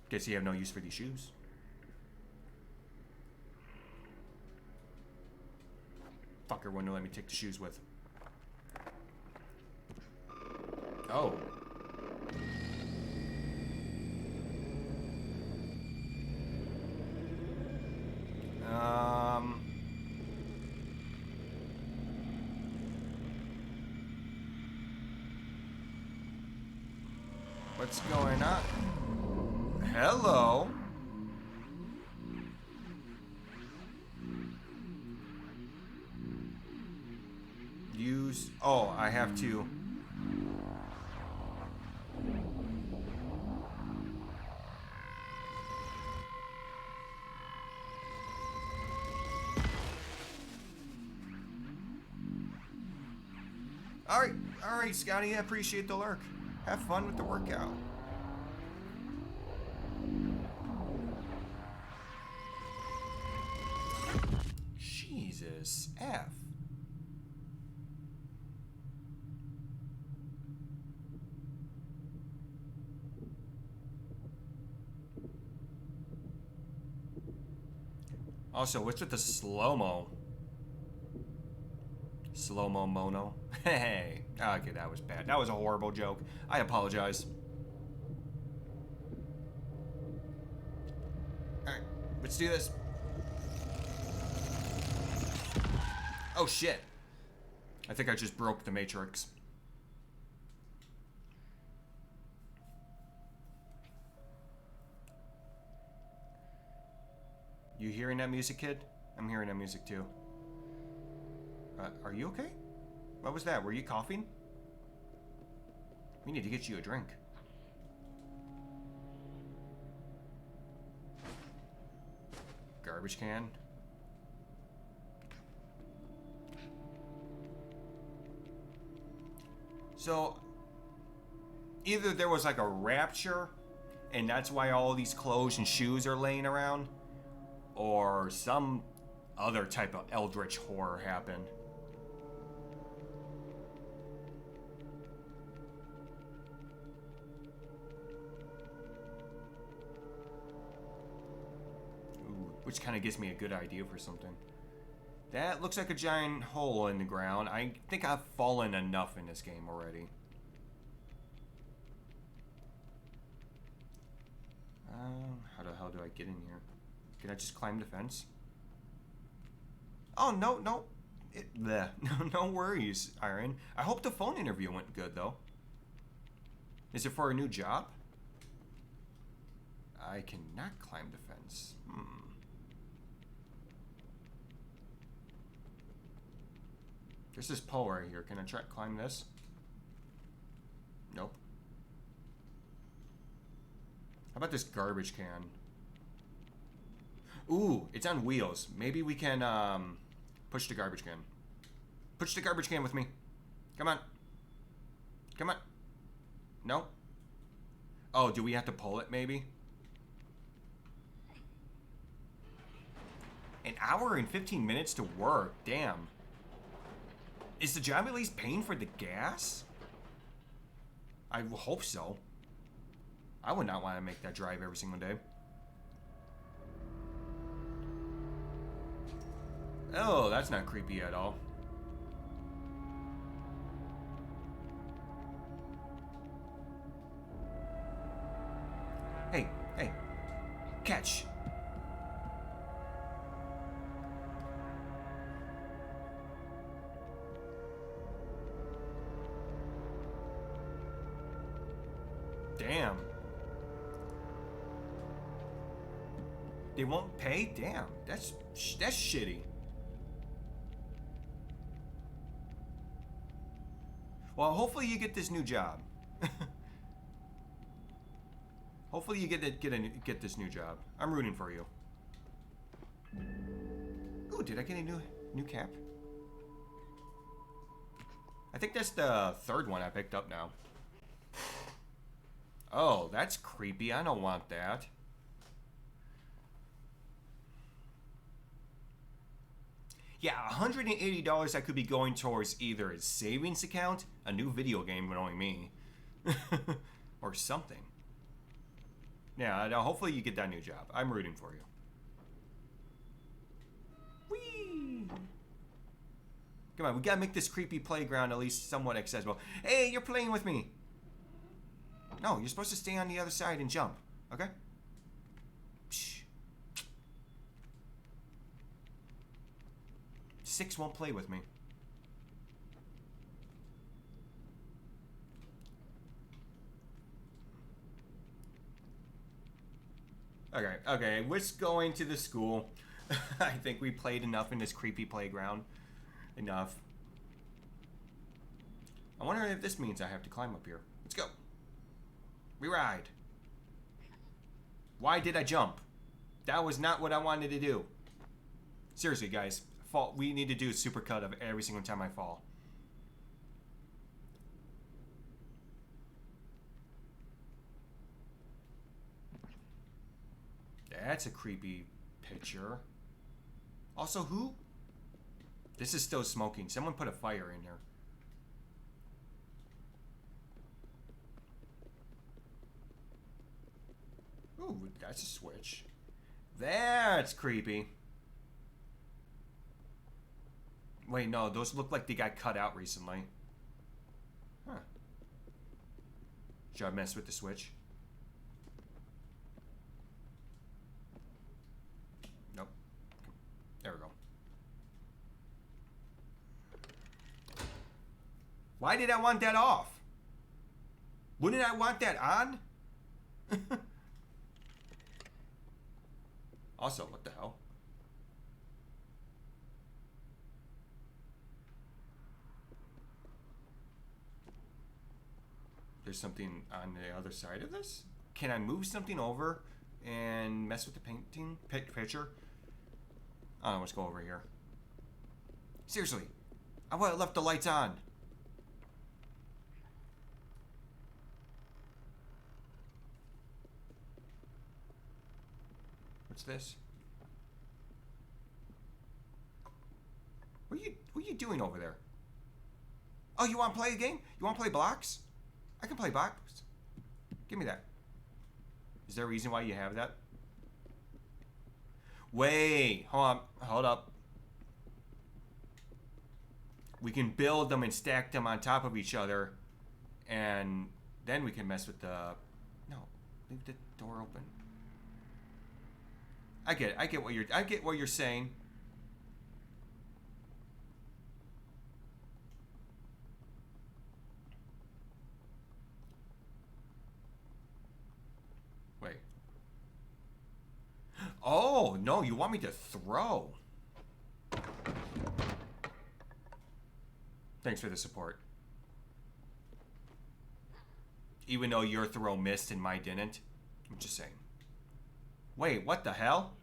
Guess you have no use for these shoes. Fucker wouldn't let me take the shoes with. Oh. What's going on? Hello. Use... Oh, I have to... Alright, Scotty, I appreciate the lurk. Have fun with the workout. Jesus F. Also, what's with the slow-mo? Slow-mo mono? Hey. Okay, that was bad. That was a horrible joke. I apologize. Alright, let's do this. Oh shit. I think I just broke the Matrix. You hearing that music, kid? I'm hearing that music too. Are you okay? What was that? Were you coughing? We need to get you a drink. Garbage can. So, either there was like a rapture, and that's why all these clothes and shoes are laying around, or some other type of eldritch horror happened. which kind of gives me a good idea for something. That looks like a giant hole in the ground. I think I've fallen enough in this game already. How the hell do I get in here? Can I just climb the fence? Oh, no, no. No, no worries, Iron. I hope the phone interview went good, though. Is it for a new job? I cannot climb the fence. There's this pole right here. Can I try to climb this? Nope. How about this garbage can? Ooh, it's on wheels. Maybe we can push the garbage can. Push the garbage can with me. Come on. Come on. No? Oh, do we have to pull it maybe? An hour and 15 minutes to work. Damn. Is the job at least paying for the gas? I hope so. I would not want to make that drive every single day. Oh, that's not creepy at all. Hey, hey. Catch. Damn. They won't pay? Damn. That's shitty. Well, hopefully you get this new job. Hopefully you get this new job. I'm rooting for you. Ooh, did I get a new cap? I think that's the third one I picked up now. Oh, that's creepy. I don't want that. Yeah, $180 that could be going towards either a savings account, a new video game knowing me, or something. Yeah, hopefully you get that new job. I'm rooting for you. Whee! Come on, we gotta make this creepy playground at least somewhat accessible. Hey, you're playing with me! No, you're supposed to stay on the other side and jump, okay? Psh. 6 won't play with me. Okay, let's go into the school. I think we played enough in this creepy playground. Enough. I wonder if this means I have to climb up here. Let's go. We ride. Why did I jump? That was not what I wanted to do. Seriously, guys. We need to do a supercut of every single time I fall. That's a creepy picture. Also, who? This is still smoking. Someone put a fire in here. Ooh, that's a switch. That's creepy. Wait, no, those look like they got cut out recently. Huh. Should I mess with the switch? Nope. There we go. Why did I want that off? Wouldn't I want that on? Also, what the hell? There's something on the other side of this? Can I move something over and mess with the painting picture? I don't know, let's go over here. Seriously, I would have left the lights on. What's this? What are you doing over there? Oh, you want to play a game? You want to play blocks? I can play blocks. Give me that. Is there a reason why you have that? Wait, hold up. We can build them and stack them on top of each other, and then we can mess with the... No, leave the door open. I get what you're saying. Wait. Oh, no, you want me to throw. Thanks for the support. Even though your throw missed and mine didn't. I'm just saying. Wait, what the hell?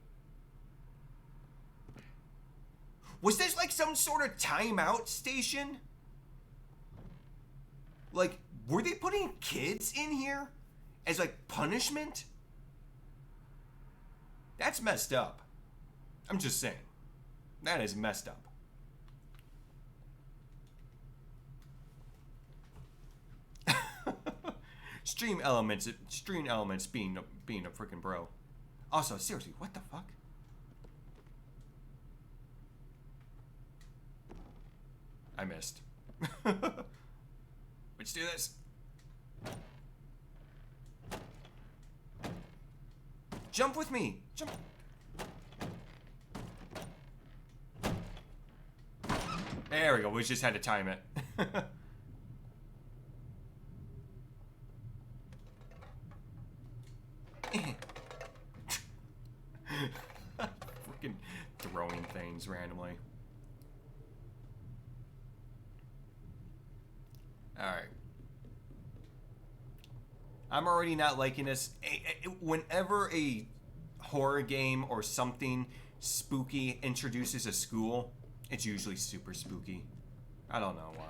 Was this like some sort of timeout station? Like, were they putting kids in here as like punishment? That's messed up. I'm just saying. That is messed up. Stream elements being a freaking bro. Also, seriously, what the fuck? I missed. Let's do this. Jump with me. Jump. There we go. We just had to time it. Freaking throwing things randomly. Alright. I'm already not liking this. Whenever a horror game or something spooky introduces a school, it's usually super spooky. I don't know why.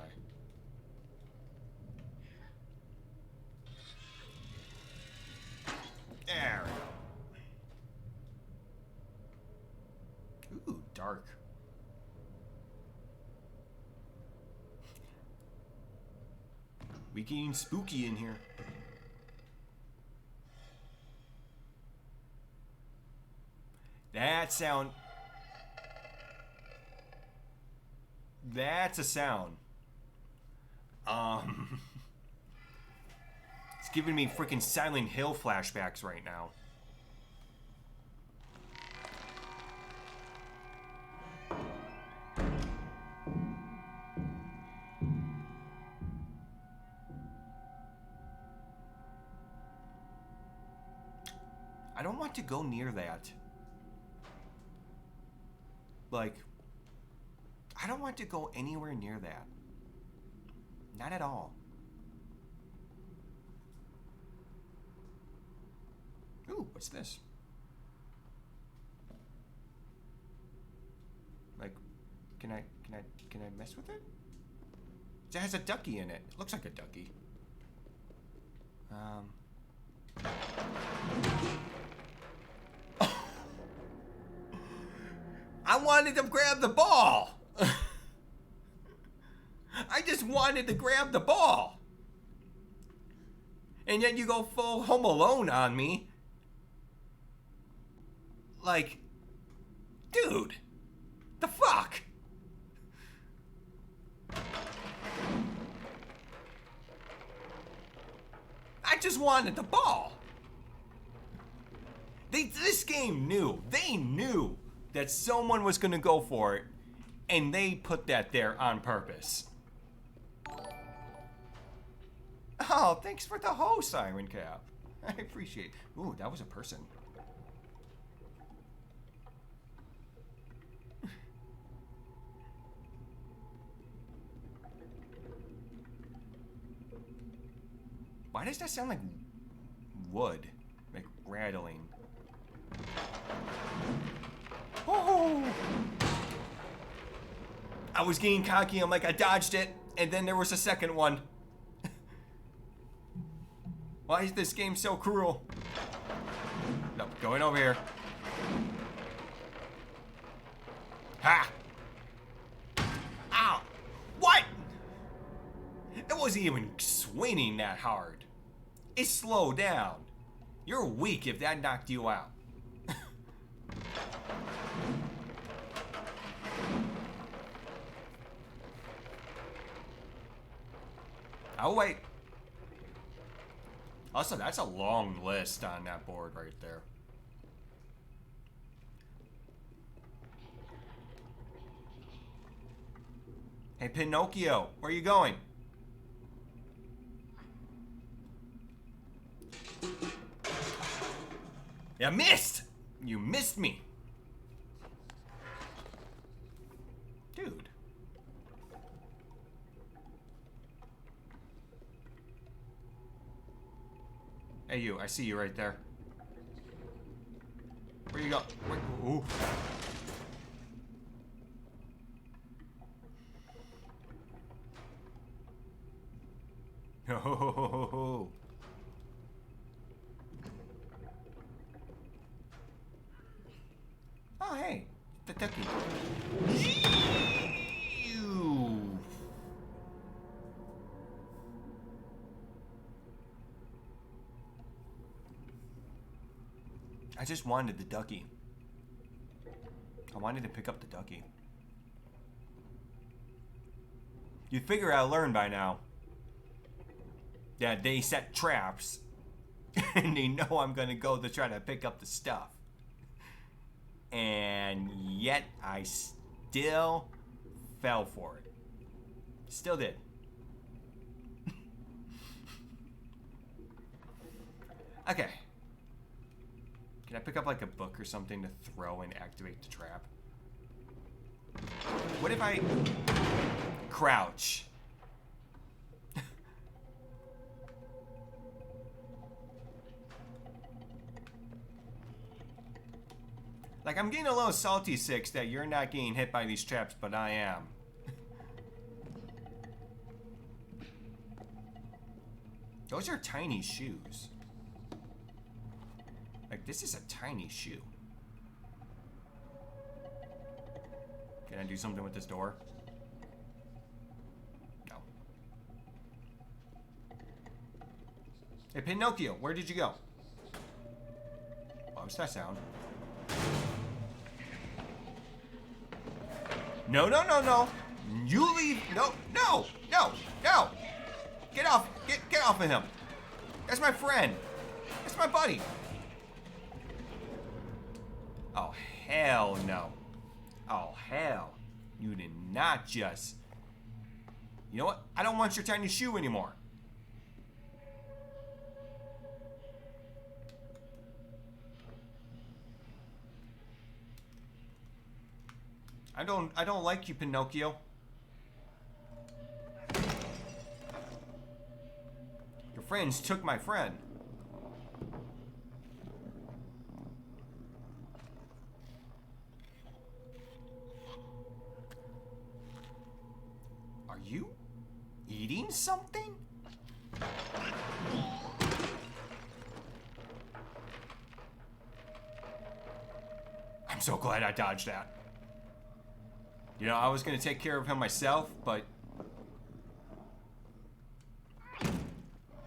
There we go. Ooh, dark. We getting spooky in here. That sound. That's a sound. It's giving me freaking Silent Hill flashbacks right now. I don't want to go near that. Like, I don't want to go anywhere near that. Not at all. Ooh, what's this? Like, can I mess with it? It has a ducky in it. It looks like a ducky. I wanted to grab the ball. I just wanted to grab the ball. And yet you go full Home Alone on me. Like, dude, the fuck? I just wanted the ball. This game knew. They knew that someone was gonna go for it, and they put that there on purpose. Oh, thanks for the hoe, Siren Cap. I appreciate it. Ooh, that was a person. Why does that sound like wood? Like rattling. Oh! I was getting cocky. I'm like, I dodged it, and then there was a second one. Why is this game so cruel? Nope, going over here. Ha! Ow! What? It wasn't even swinging that hard. It slowed down. You're weak if that knocked you out. Oh, wait. Also, that's a long list on that board right there. Hey, Pinocchio, where are you going? You missed! You missed me. Dude. Hey, you. I see you right there. Where you go? Where, ooh. Oh. Oh, hey. The ducky. You. I just wanted the ducky. I wanted to pick up the ducky. You'd figure I learned by now that they set traps and they know I'm gonna go to try to pick up the stuff. And yet I still fell for it. Still did. Okay. Can I pick up like a book or something to throw and activate the trap? What if I crouch? Like, I'm getting a little salty, Six, that you're not getting hit by these traps, but I am. Those are tiny shoes. Like, this is a tiny shoe. Can I do something with this door? No. Hey, Pinocchio, where did you go? What was that sound? No, no, no, no. You leave. No, no, no, no. Get off. Get off of him. That's my friend. That's my buddy. Oh, hell no. Oh, hell. You did not just... You know what? I don't want your tiny shoe anymore. I don't like you, Pinocchio. Your friends took my friend. Are you eating something? I'm so glad I dodged that. You know, I was gonna take care of him myself, but...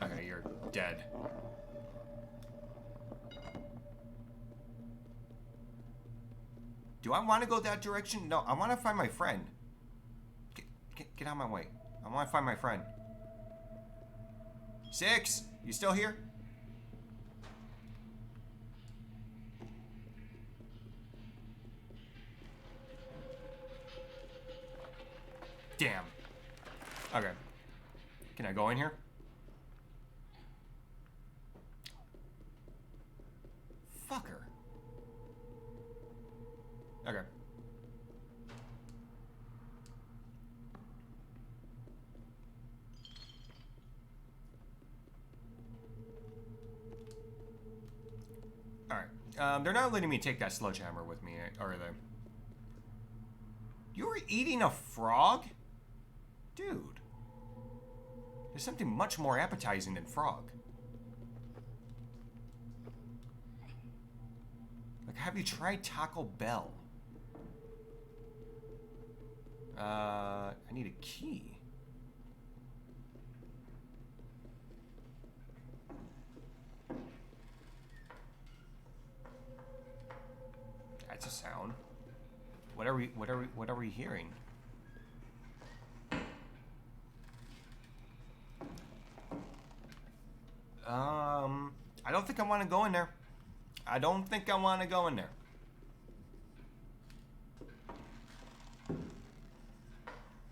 Okay, you're dead. Do I want to go that direction? No, I want to find my friend. Get out of my way. I want to find my friend. Six, you still here? Damn. Okay. Can I go in here? Fucker. Okay. Alright. They're not letting me take that sledgehammer with me, are they? You were eating a frog? Dude. There's something much more appetizing than frog. Like, have you tried Taco Bell? I need a key. That's a sound. what are we hearing? I don't think I want to go in there. I don't think I want to go in there.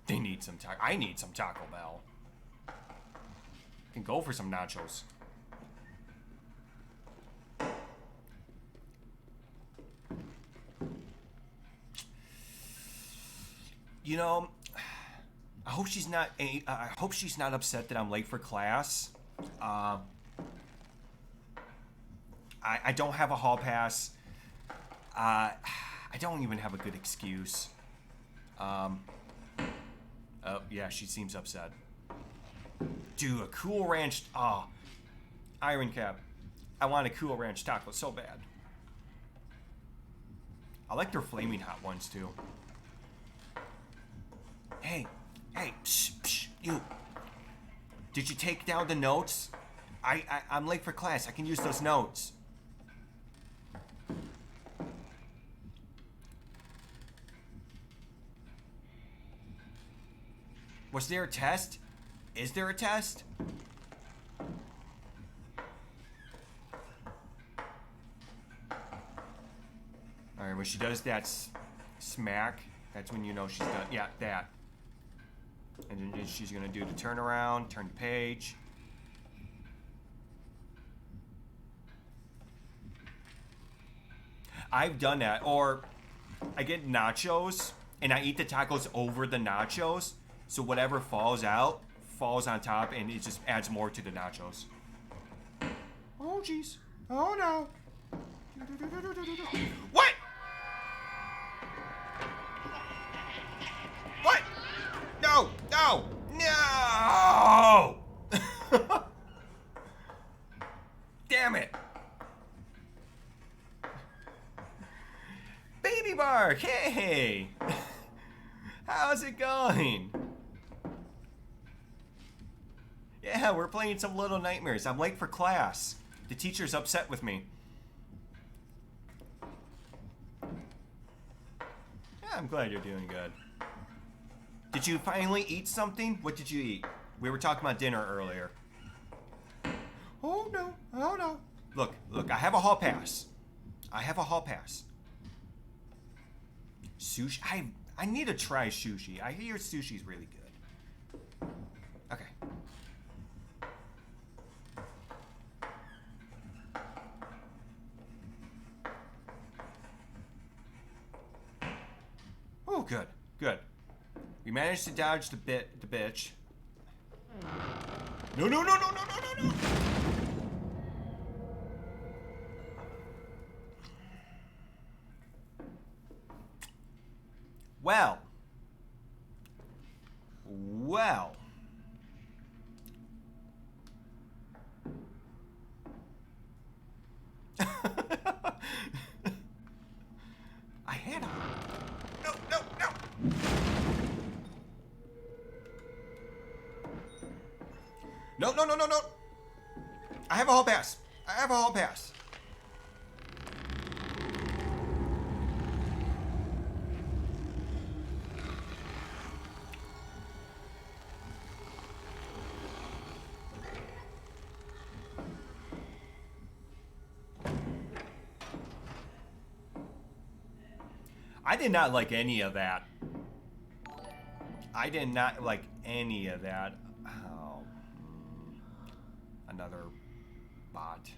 They need some taco. I need some Taco Bell. Can go for some nachos. You know, I hope she's not. I hope she's not upset that I'm late for class. I don't have a hall pass. I don't even have a good excuse. Oh yeah, she seems upset. Dude, a Cool Ranch. Oh, Iron Cap. I want a Cool Ranch taco so bad. I like their flaming hot ones too. Hey, psh, psh, you. Did you take down the notes? I'm late for class. I can use those notes. Was there a test? Is there a test? Alright, when she does that smack, that's when you know she's done. Yeah, that. And then she's gonna do the turnaround, turn the page. I've done that. Or I get nachos and I eat the tacos over the nachos. So whatever falls out falls on top and it just adds more to the nachos. Oh jeez. Oh no. What? What? No! No! No! Damn it! Baby Bark, hey! How's it going? Yeah, we're playing some Little Nightmares. I'm late for class. The teacher's upset with me. Yeah, I'm glad you're doing good. Did you finally eat something? What did you eat? We were talking about dinner earlier. Oh no, oh no. Look, I have a hall pass. I have a hall pass. Sushi, I need to try sushi. I hear sushi's really good. Okay. Oh, good, good. We managed to dodge the bitch. No, no, no, no, no, no, no, no! Well. Well. I had him. No, no, no! No, no, no, no, no! I have a hall pass. I have a hall pass. I did not like any of that. I did not like any of that. Oh. Another bot.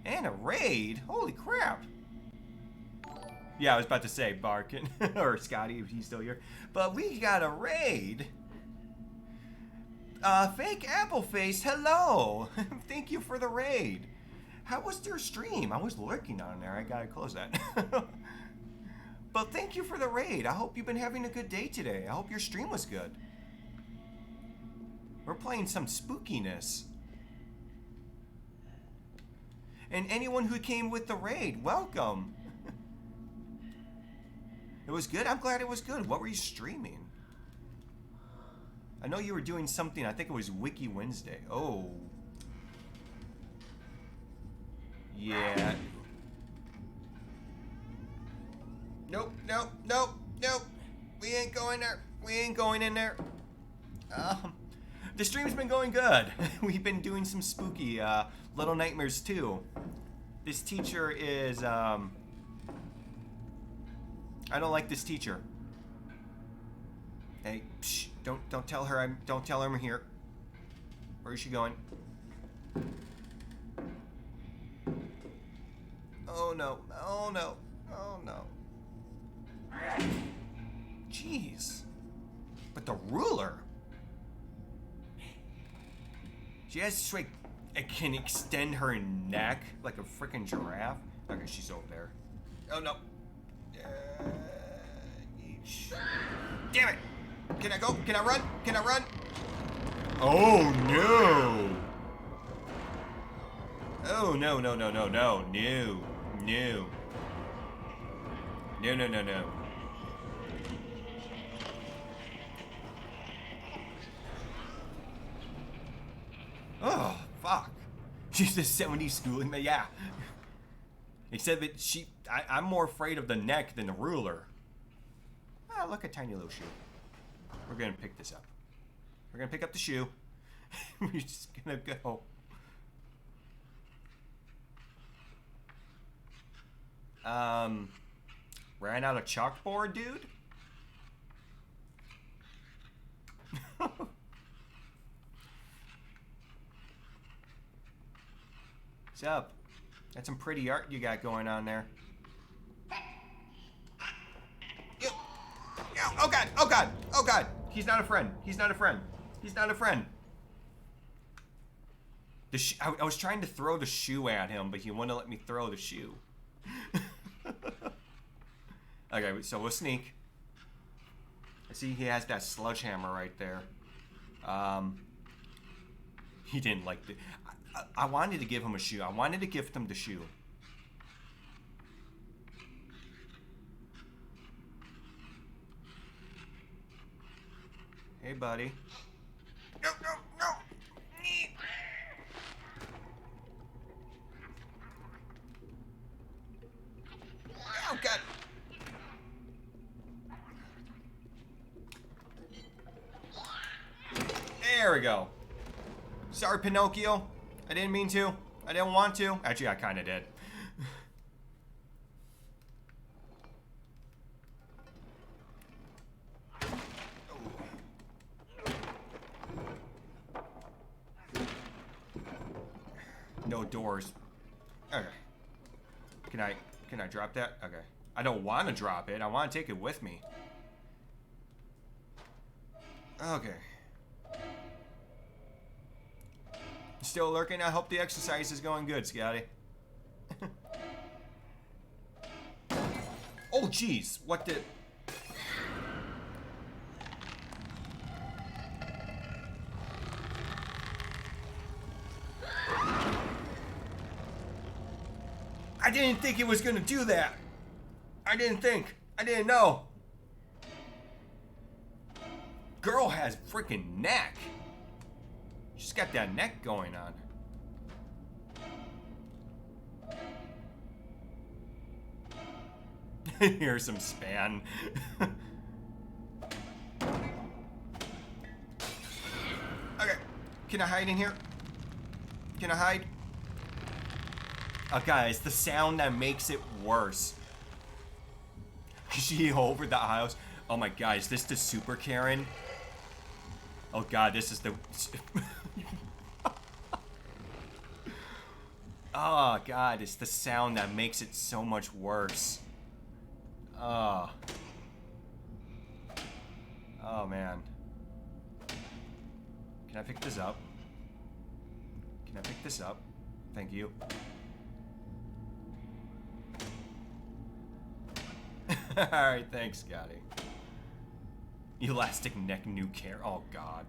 And a raid? Holy crap. Yeah, I was about to say Barkin or Scotty if he's still here. But we got a raid. Fake Appleface, hello. Thank you for the raid. How was their stream? I was lurking on there. I gotta close that. But thank you for the raid. I hope you've been having a good day today. I hope your stream was good. We're playing some spookiness. And anyone who came with the raid, welcome. It was good? I'm glad it was good. What were you streaming? I know you were doing something. I think it was Wiki Wednesday. Oh. Yeah. Nope, nope, nope, nope. We ain't going there. We ain't going in there. The stream's been going good. We've been doing some spooky Little Nightmares too. This teacher is I don't like this teacher. Hey, psh, don't tell her I'm here. Where is she going? Oh no. Oh no. Oh no. Jeez. But the ruler. She has straight. It can extend her neck like a freaking giraffe. Okay, she's over there. Oh no. Damn it! Can I go? Can I run? Can I run? Oh no! Oh no no no no no no no no no no no. Oh fuck! She's a 70s schooling me, yeah. Except that I'm more afraid of the neck than the ruler. Ah, look, a tiny little shoe. We're gonna pick this up. We're gonna pick up the shoe. We're just gonna go. Ran out of chalkboard, dude? What's up? That's some pretty art you got going on there. Oh god, oh god, oh god. He's not a friend. He's not a friend. He's not a friend. I was trying to throw the shoe at him, but he wouldn't let me throw the shoe. Okay, so we'll sneak. I see he has that sledgehammer right there. He didn't like the... I wanted to give him a shoe. I wanted to gift him the shoe. Hey, buddy. No, no, no! Oh, God! There we go. Sorry, Pinocchio. I didn't mean to. I didn't want to. Actually, I kind of did. No doors. Okay. Can I drop that? Okay. I don't want to drop it. I want to take it with me. Okay. Still lurking? I hope the exercise is going good, Scotty. Oh, jeez. What did... I didn't think it was gonna do that. I didn't think. I didn't know. Girl has freaking neck. She's got that neck going on. Here's some span. Okay. Can I hide in here? Can I hide? Oh, guys, the sound that makes it worse. She over the aisles. Oh my god, is this the Super Karen? Oh god, this is the... Oh god, it's the sound that makes it so much worse. Oh. Oh man. Can I pick this up? Can I pick this up? Thank you. Alright, thanks, Scotty. Elastic neck new care. Oh god.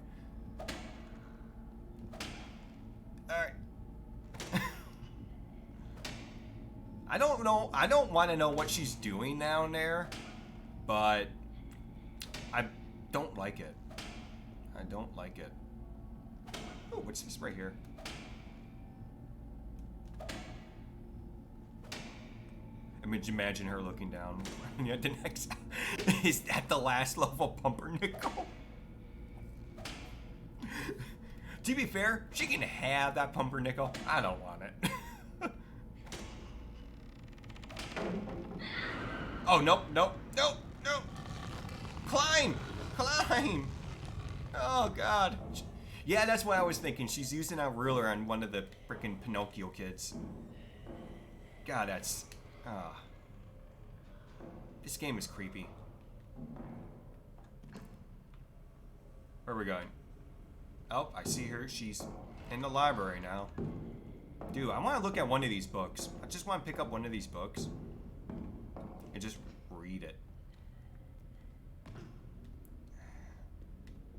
Alright. I don't know. I don't want to know what she's doing down there, but I don't like it. I don't like it. Oh, what's this right here? Imagine her looking down. Yeah, the next is that the last level pumpernickel. To be fair, she can have that pumpernickel. I don't want it. Oh, nope, nope, nope, nope. Climb! Climb! Oh, God. Yeah, that's what I was thinking. She's using a ruler on one of the freaking Pinocchio kids. God, that's... This game is creepy. Where are we going? Oh, I see her. She's in the library now. Dude, I want to look at one of these books. I just want to pick up one of these books and just read it.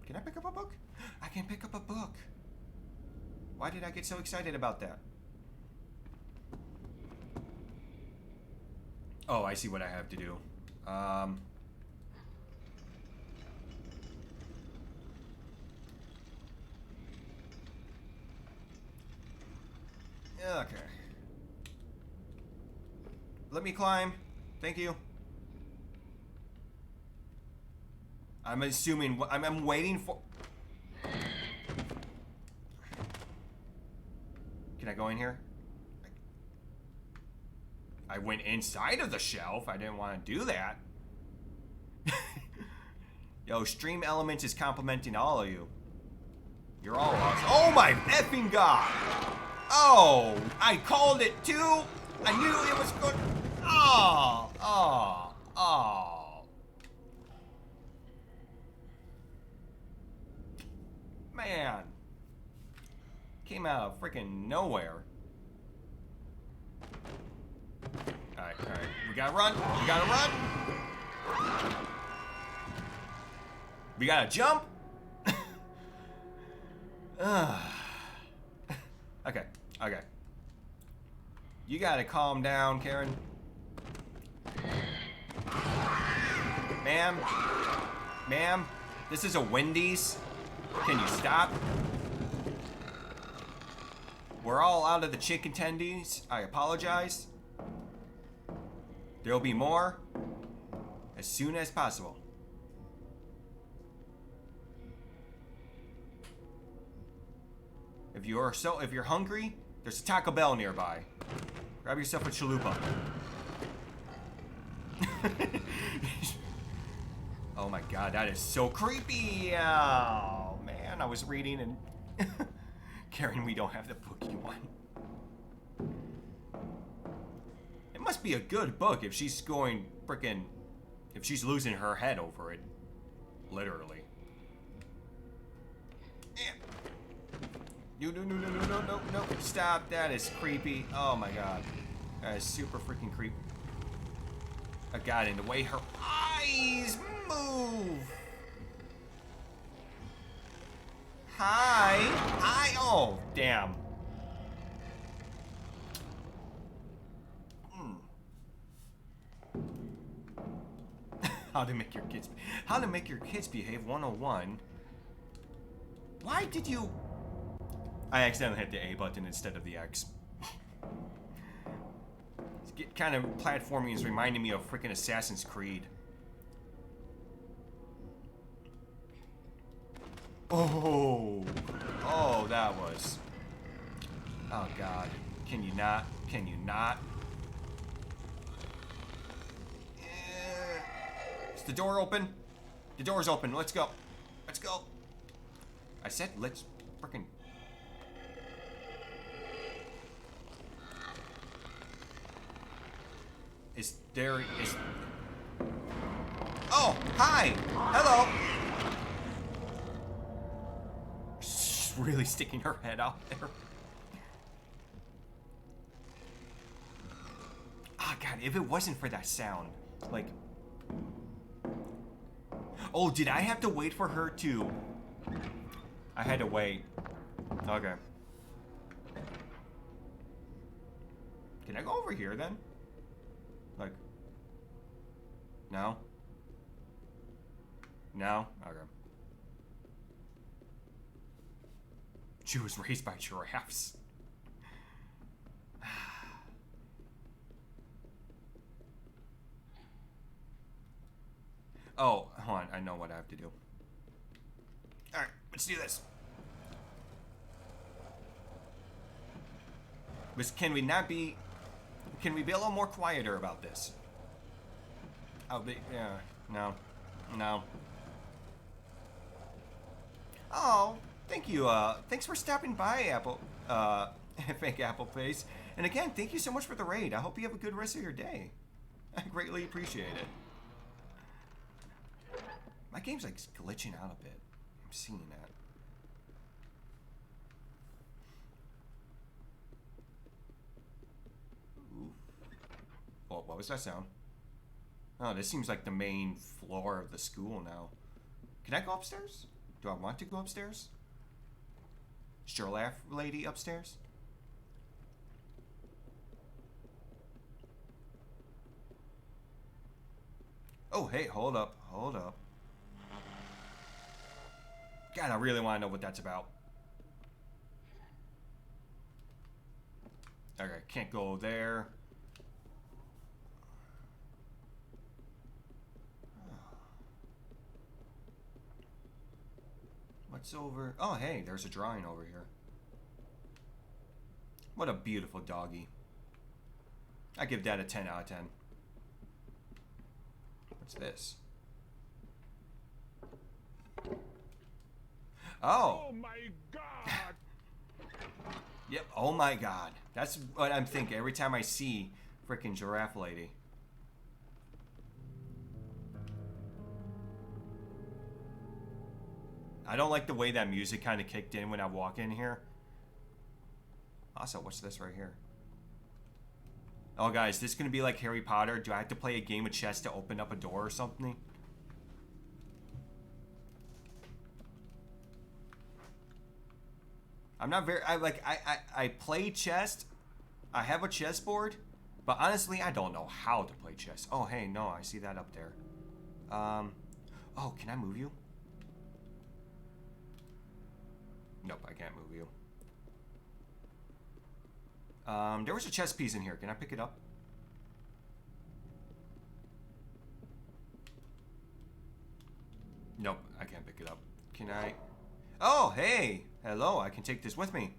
Can I pick up a book? I can pick up a book. Why did I get so excited about that? Oh, I see what I have to do. Okay. Let me climb. Thank you. I'm assuming... I'm waiting for... Can I go in here? I went inside of the shelf. I didn't want to do that. Yo, Stream Elements is complimenting all of you. You're all awesome. Oh my effing god! Oh, I called it too. I knew it was good. Oh, oh, oh. Man. Came out of freaking nowhere. Alright, alright. We gotta run. We gotta run. We gotta jump. Okay, okay. You gotta calm down, Karen. Ma'am? Ma'am? This is a Wendy's. Can you stop? We're all out of the chicken tendies. I apologize. There'll be more as soon as possible. If you're hungry, there's a Taco Bell nearby. Grab yourself a chalupa. Oh my god, that is so creepy. Oh man, I was reading and Karen, we don't have the book you want. It must be a good book if she's going frickin', if she's losing her head over it. Literally. No. Stop. That is creepy. Oh my god. That is super freaking creepy. Oh god, and the way her eyes move. Hi. Oh, damn. How to make your kids behave 101. Why did you... I accidentally hit the A button instead of the X. Kind of platforming is reminding me of freaking Assassin's Creed. Oh, that was... Oh god, can you not? Can you not? Is the door open? The door's open. Let's go. Let's go. I said let's freaking... Is... Oh, hi! Hello! She's really sticking her head out there. Ah, god, if it wasn't for that sound, like... Oh, did I have to wait for her to... I had to wait. Okay. Can I go over here then? Like... No? No? Okay. She was raised by giraffes. Oh, hold on. I know what I have to do. Alright, let's do this. Can we not be... Can we be a little more quieter about this? I'll be... Yeah. No. No. Oh, thank you. Thanks for stopping by, Apple... Fake Apple Face. And again, thank you so much for the raid. I hope you have a good rest of your day. I greatly appreciate it. My game's like glitching out a bit. I'm seeing that. Ooh. Oh, what was that sound? Oh, this seems like the main floor of the school now. Can I go upstairs? Do I want to go upstairs? Sherlaugh lady upstairs? Oh, hey, hold up. Hold up. God, I really want to know what that's about. Okay, can't go there. What's over? Oh, hey, there's a drawing over here. What a beautiful doggy. I give that a 10 out of 10. What's this? Oh. Oh my god. Yep, oh my god. That's what I'm thinking every time I see frickin' giraffe lady. I don't like the way that music kind of kicked in when I walk in here. Also, what's this right here? Oh, guys, this is going to be like Harry Potter. Do I have to play a game of chess to open up a door or something? I'm not very... I play chess. I have a chessboard. But honestly, I don't know how to play chess. Oh, hey, no, I see that up there. Oh, can I move you? Nope, I can't move you. There was a chess piece in here. Can I pick it up? Nope, I can't pick it up. Can I? Oh, hey! Hello, I can take this with me.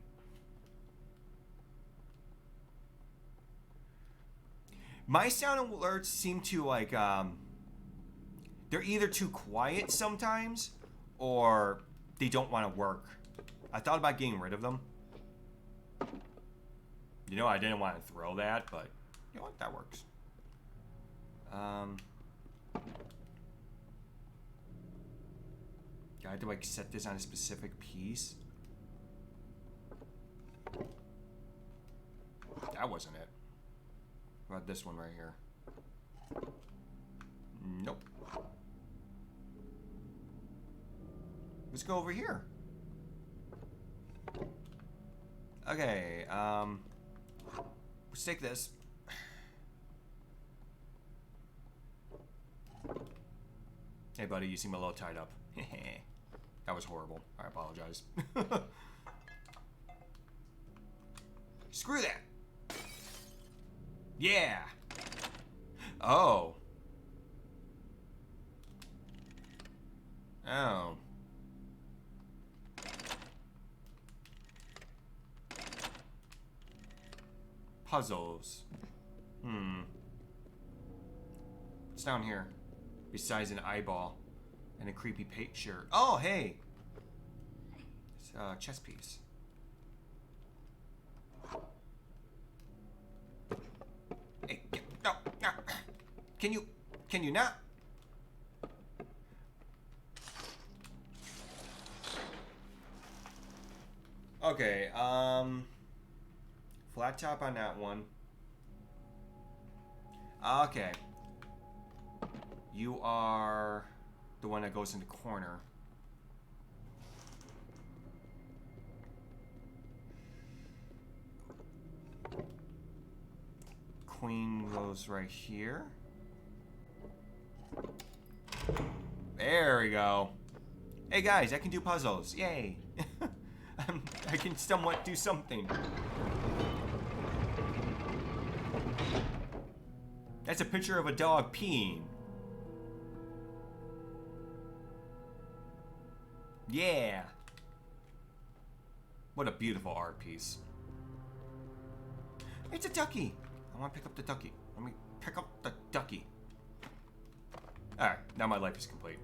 My sound alerts seem to, like, they're either too quiet sometimes, or they don't want to work. I thought about getting rid of them. You know, I didn't want to throw that, but you know what? That works. I had to, like, set this on a specific piece. That wasn't it. What about this one right here? Nope. Let's go over here. Okay, let's take this. Hey, buddy, you seem a little tied up. That was horrible. I apologize. Screw that. Yeah. Oh. Oh. Puzzles. What's down here? Besides an eyeball and a creepy picture. Oh, hey! It's a chess piece. Hey, no, no. Can you not? Okay, flat top on that one. Okay. You are the one that goes in the corner. Queen goes right here. There we go. Hey guys, I can do puzzles. Yay. I can somewhat do something. That's a picture of a dog peeing. Yeah. What a beautiful art piece. It's a ducky. I want to pick up the ducky. Let me pick up the ducky. Alright, now my life is complete.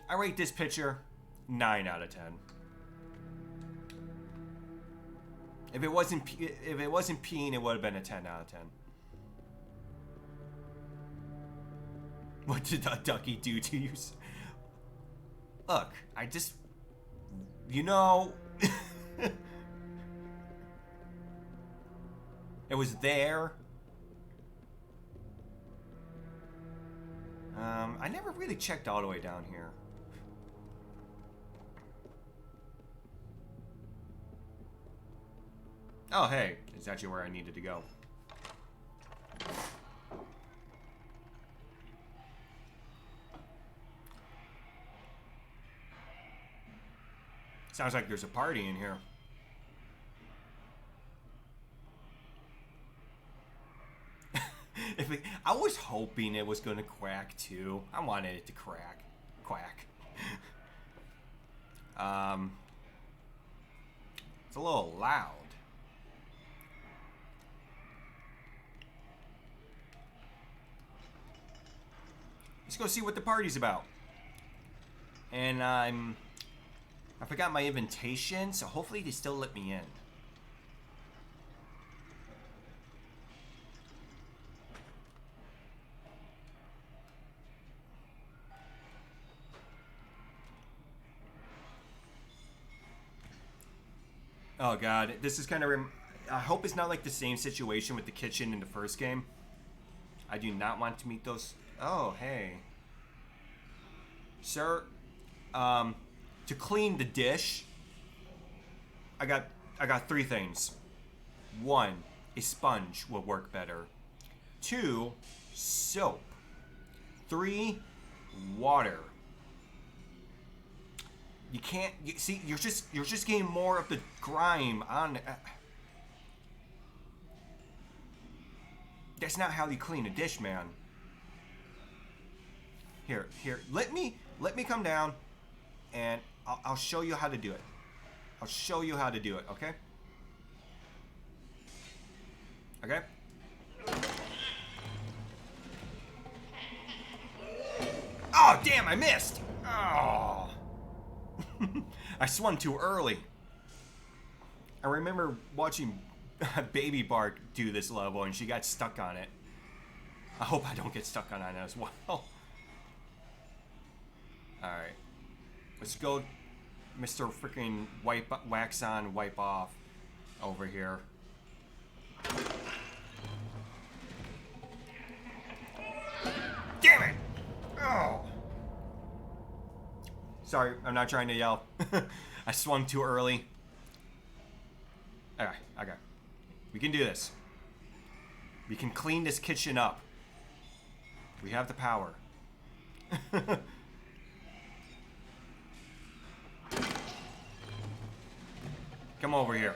I rate this picture 9 out of 10. If it wasn't peeing, it would have been a 10 out of 10. What did the ducky do to you? Look, I just, you know, it was there. I never really checked all the way down here. Oh, hey, it's actually where I needed to go. Sounds like there's a party in here. I was hoping it was gonna quack too. I wanted it to crack. Quack. It's a little loud. Let's go see what the party's about. And I forgot my invitation, so hopefully they still let me in. Oh god, this is kind of... I hope it's not like the same situation with the kitchen in the first game. I do not want to meet those... Oh, hey. Sir, to clean the dish, I got 3 things. 1, a sponge will work better. 2, soap. 3, water. You can't see. You're just getting more of the grime on. That's not how you clean a dish, man. Here. Let me come down, and I'll show you how to do it. I'll show you how to do it. Okay. Okay. Oh damn! I missed. Oh. I swung too early. I remember watching Baby Bark do this level and she got stuck on it. I hope I don't get stuck on it as well. Alright. Let's go Mr. Freaking wax on, wipe off over here. Damn it! Oh. Sorry, I'm not trying to yell. I swung too early. Okay. We can do this. We can clean this kitchen up. We have the power. Come over here.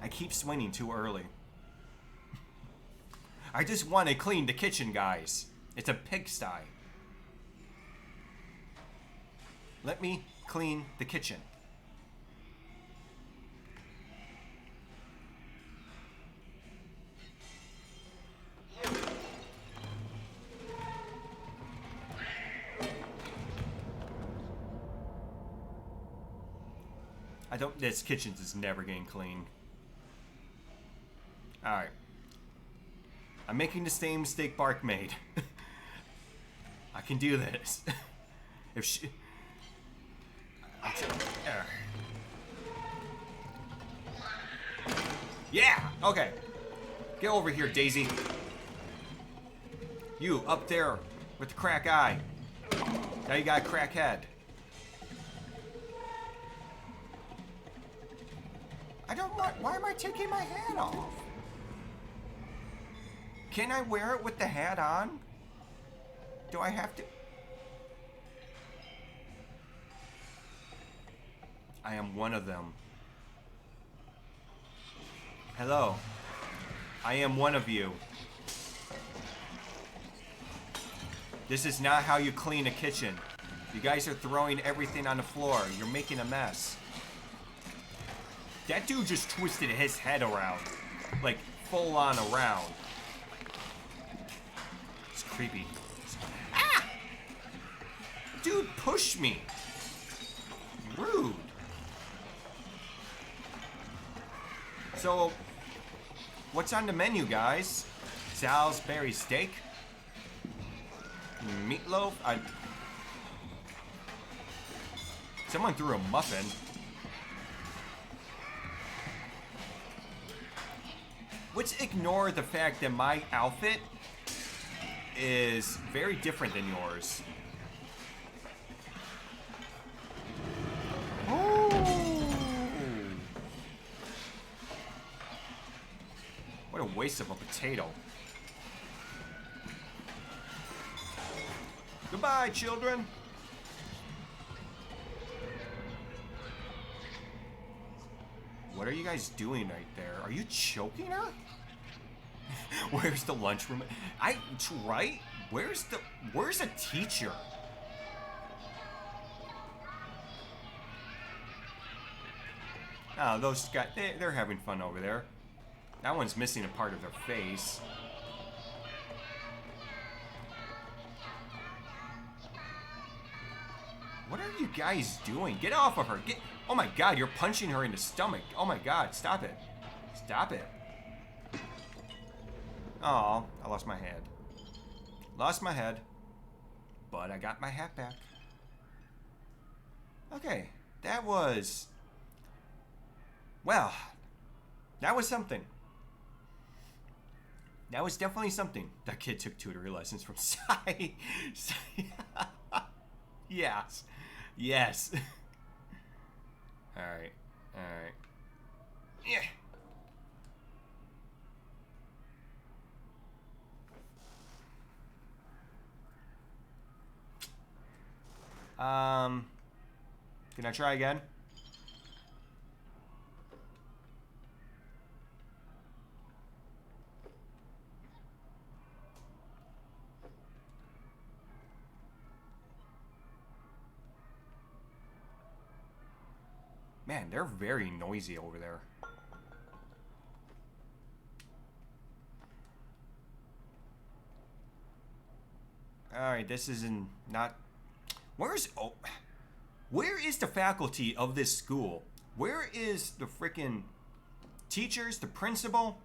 I keep swinging too early. I just want to clean the kitchen, guys. It's a pigsty. Let me clean the kitchen. This kitchen is never getting clean. Alright. I'm making the same mistake Bark made. I can do this. If she... Yeah! Okay. Get over here, Daisy. You, up there with the crack eye. Now you got a crack head. I don't want... Why am I taking my hat off? Can I wear it with the hat on? Do I have to... I am one of them. Hello. I am one of you. This is not how you clean a kitchen. You guys are throwing everything on the floor. You're making a mess. That dude just twisted his head around. Like, full on around. It's creepy. Ah! Dude, push me. Rude. So, what's on the menu, guys? Salisbury steak? Meatloaf? Someone threw a muffin. Let's ignore the fact that my outfit is very different than yours. Oh! What a waste of a potato. Goodbye, children. What are you guys doing right there? Are you choking her? Where's the lunchroom? Right? Where's a teacher? Oh, those guys, they're having fun over there. That one's missing a part of their face. What are you guys doing? Get off of her. Oh my god, you're punching her in the stomach. Oh my god, stop it. Stop it. Oh, I lost my head. Lost my head. But I got my hat back. Okay, that was... Well, that was something. That was definitely something. That kid took tutoring lessons from Sai. Yes. Yes. Alright. Alright. Yeah. Can I try again? Man, they're very noisy over there. Alright, this is not... Where is the faculty of this school? Where is the freaking teachers, the principal?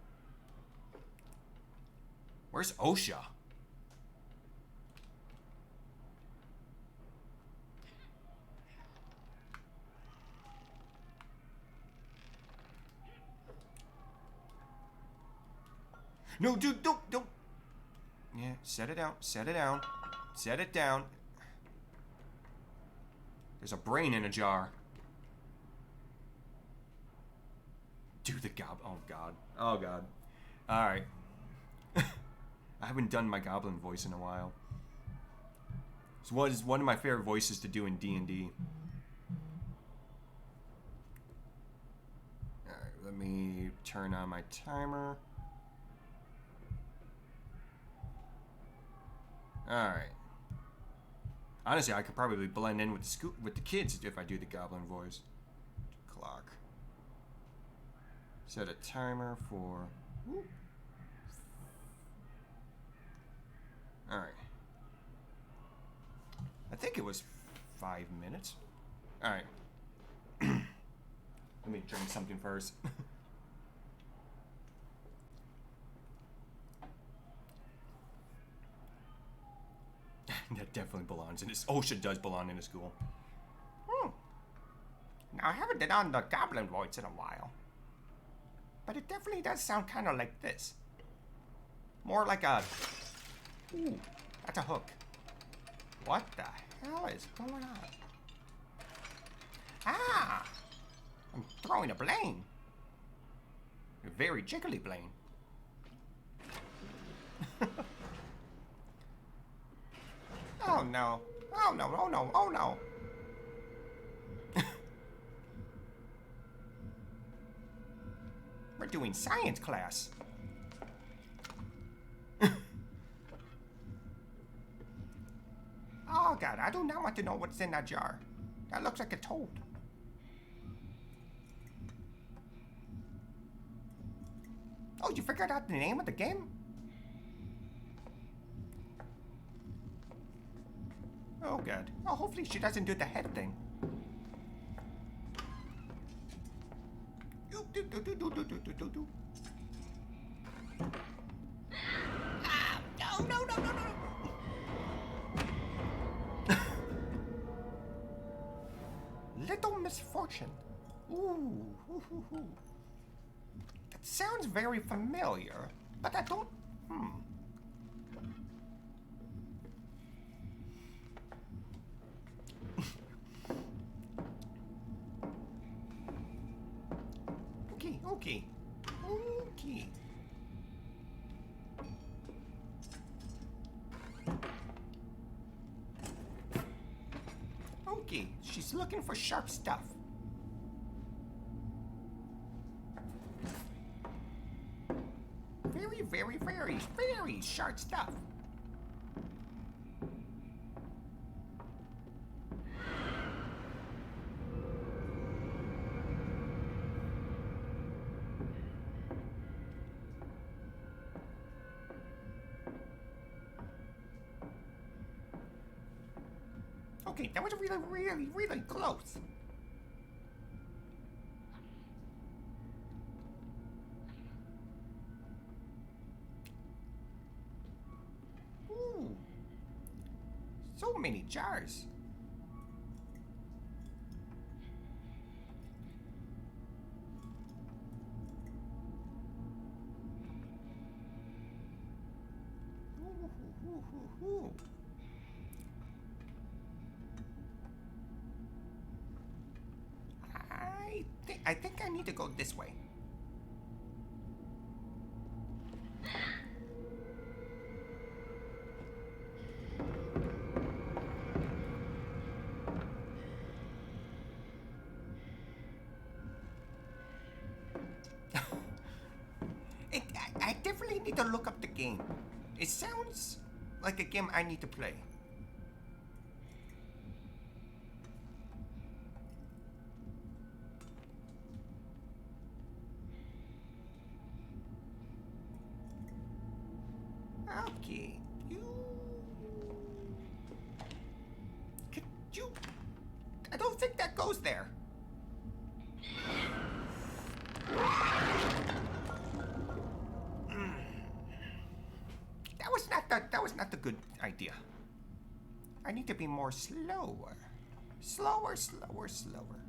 Where's OSHA? No, dude, don't. Yeah, set it down, set it down, set it down. There's a brain in a jar. Do the oh god, oh god. All right. I haven't done my goblin voice in a while. It's one of my favorite voices to do in D&D. All right, let me turn on my timer. Alright. Honestly, I could probably blend in with the kids if I do the goblin voice. Clock. Set a timer for... Alright. I think it was 5 minutes. Alright. Let me drink something first. That definitely belongs in this. OSHA does belong in a school. Now, I haven't done the goblin voice in a while. But it definitely does sound kind of like this. More like a... Ooh, that's a hook. What the hell is going on? Ah! I'm throwing a Blaine. A very jiggly Blaine. Oh no. Oh no, oh no, oh no. We're doing science class. Oh god, I do not want to know what's in that jar. That looks like a toad. Oh, you figured out the name of the game? Oh god. Oh, hopefully she doesn't do the head thing. Ah, no, no, no, no, no. Little misfortune. Ooh, ooh, ooh, ooh. That sounds very familiar, but I don't. Okay, okay, okay. Okay, she's looking for sharp stuff. Very, very, very, very sharp stuff. Okay, that was really, really, really close. Ooh. So many jars. Ooh, ooh, ooh, ooh. I think I need to go this way. I definitely need to look up the game. It sounds like a game I need to play. Okay, could you? I don't think that goes there. That was not the good idea. I need to be more slower. Slower, slower, slower.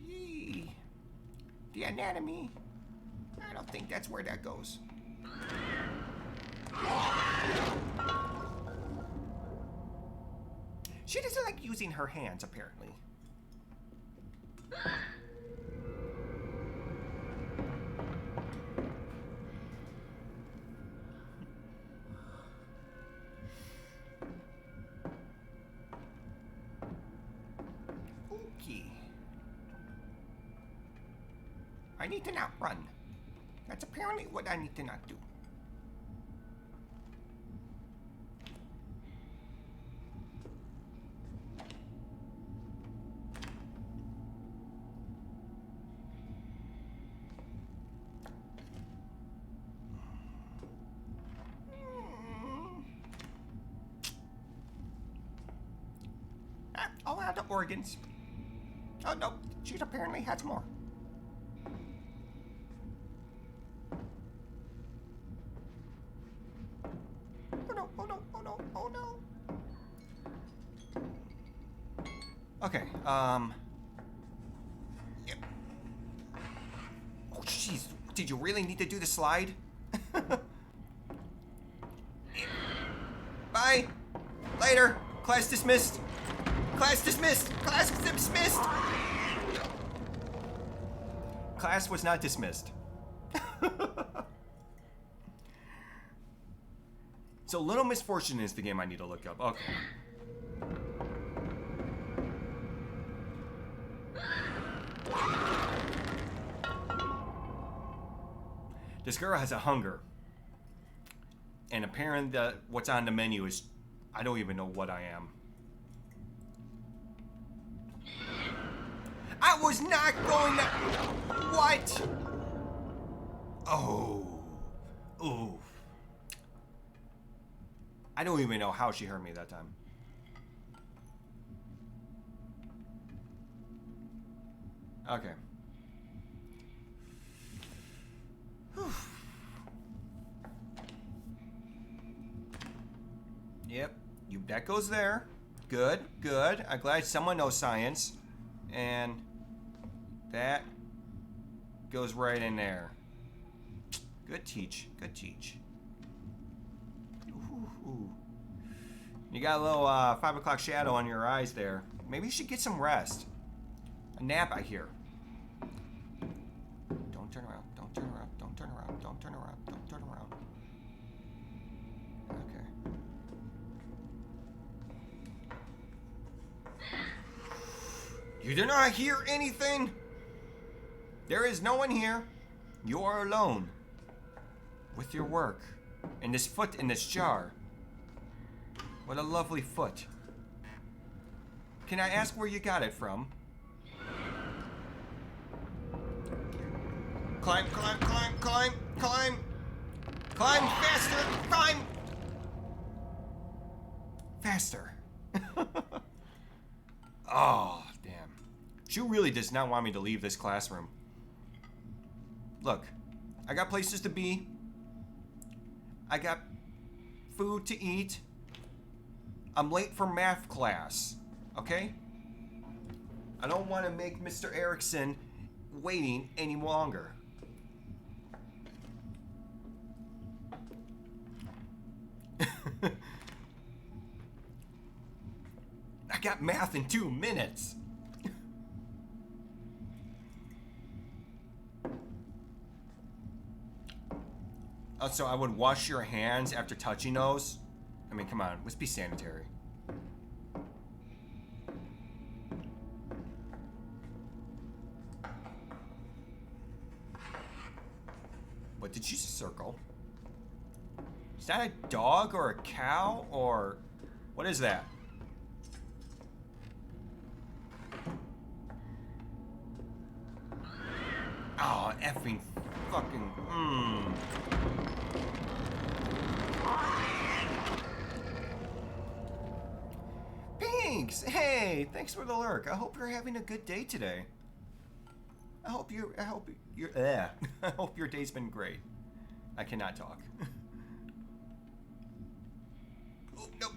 Yee. The anatomy. I don't think that's where that goes. She doesn't like using her hands, apparently. Okay. I need to not run. That's apparently what I need to not do. I'll add the organs. Oh no, she apparently has more. Oh no, oh no, oh no, oh no. Okay, yep. Oh jeez, did you really need to do the slide? Bye. Later. Class dismissed. Class dismissed. Class dismissed. Class was not dismissed. So Little Misfortune is the game I need to look up. Okay. This girl has a hunger. And apparently what's on the menu is, I don't even know what I am. I was not going to... What? Oh. Oof. I don't even know how she heard me that time. Okay. Whew. Yep. That goes there. Good, good. I'm glad someone knows science. And that goes right in there. Good teach. Good teach. Ooh. You got a little 5 o'clock shadow on your eyes there. Maybe you should get some rest. A nap, I hear. Don't turn around. Don't turn around. Don't turn around. Don't turn around. Don't turn around. Okay. You do not hear anything? There is no one here. You are alone. With your work. And this foot in this jar. What a lovely foot. Can I ask where you got it from? Climb, climb, climb, climb, climb. Climb faster, climb. Faster. Oh, damn. She really does not want me to leave this classroom. Look, I got places to be. I got food to eat. I'm late for math class, okay? I don't want to make Mr. Erickson waiting any longer. I got math in 2 minutes. So I would wash your hands after touching those? I mean, come on, let's be sanitary. What did you circle? Is that a dog or a cow or what is that? Oh, effing fucking Pinks! Hey, thanks for the lurk. I hope you're having a good day today. I hope your day's been great. I cannot talk. Oh, no.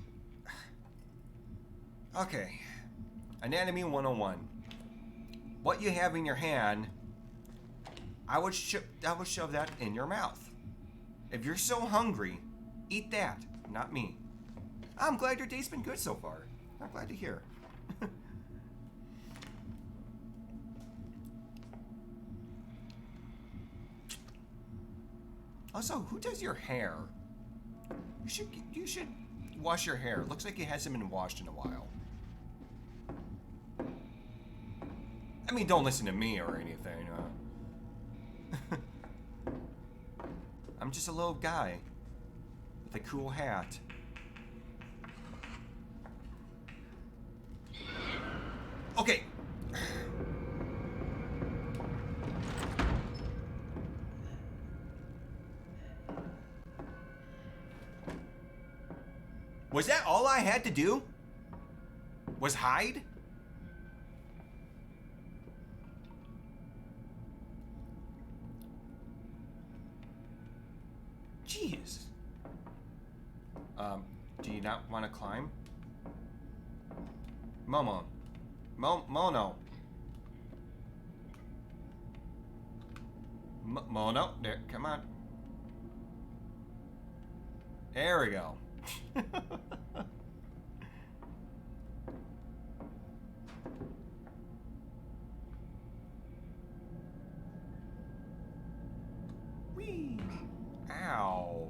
Okay. Anatomy 101. What you have in your hand, I would shove that in your mouth. If you're so hungry, eat that, not me. I'm glad your day's been good so far. I'm glad to hear. Also, who does your hair? You should wash your hair. Looks like it hasn't been washed in a while. I mean, don't listen to me or anything. I'm just a little guy with a cool hat. Okay. Was that all I had to do? Was hide? Jeez. Do you not want to climb? Mono. Mono, there, come on. There we go. Whee! Ow.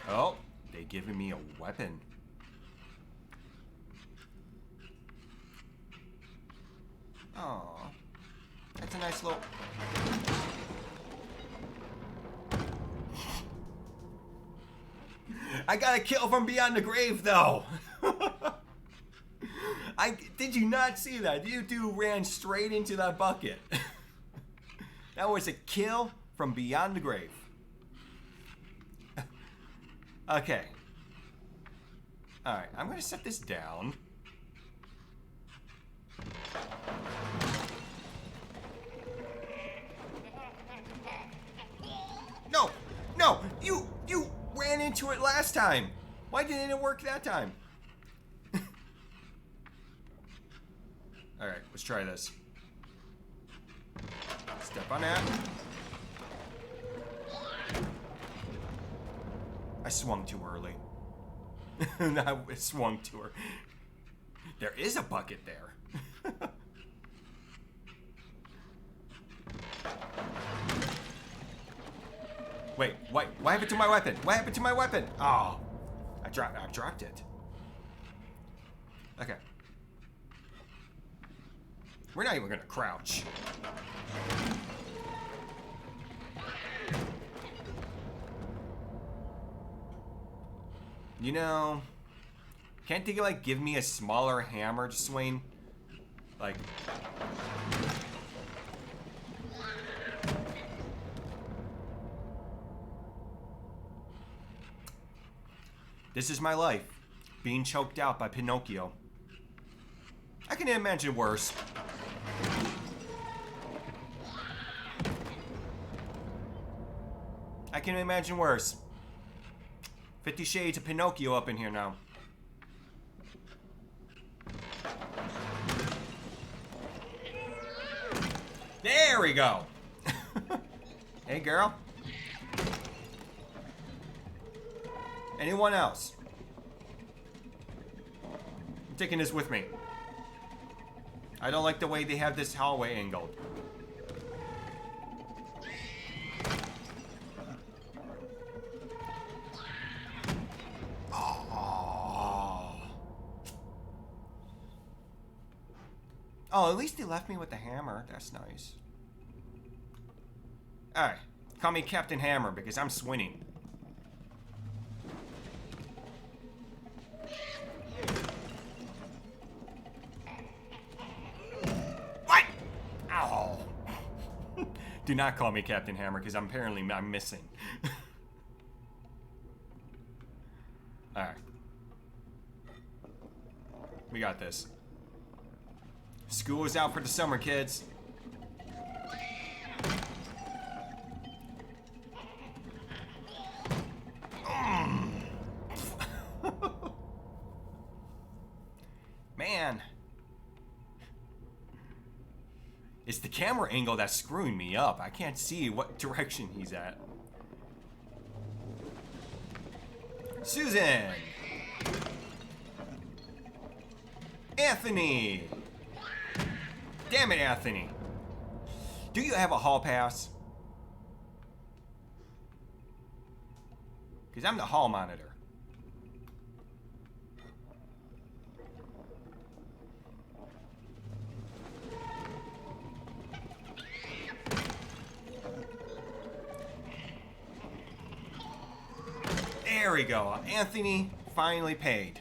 Oh, they giving me a weapon. Oh, that's a nice little... I got a kill from beyond the grave, though. Did you not see that? You two ran straight into that bucket. That was a kill from beyond the grave. Okay. Alright, I'm gonna set this down. No! No! You ran into it last time! Why didn't it work that time? Alright, let's try this. Step on that. I swung too early. I swung too early. There is a bucket there. Wait, what happened to my weapon? What happened to my weapon? Oh, I dropped it. Okay. We're not even gonna crouch. You know, can't they like give me a smaller hammer to swing? Like, this is my life, being choked out by Pinocchio. I can imagine worse. I can imagine worse. 50 Shades of Pinocchio up in here now. There we go. Hey, girl. Anyone else? I'm taking this with me. I don't like the way they have this hallway angled. Oh, at least they left me with the hammer. That's nice. Alright. Call me Captain Hammer because I'm swinging. What? Ow. Do not call me Captain Hammer because I'm missing. Alright. We got this. School is out for the summer, kids. Man. It's the camera angle that's screwing me up. I can't see what direction he's at. Susan! Anthony! Damn it, Anthony. Do you have a hall pass? Because I'm the hall monitor. There we go. Anthony finally paid.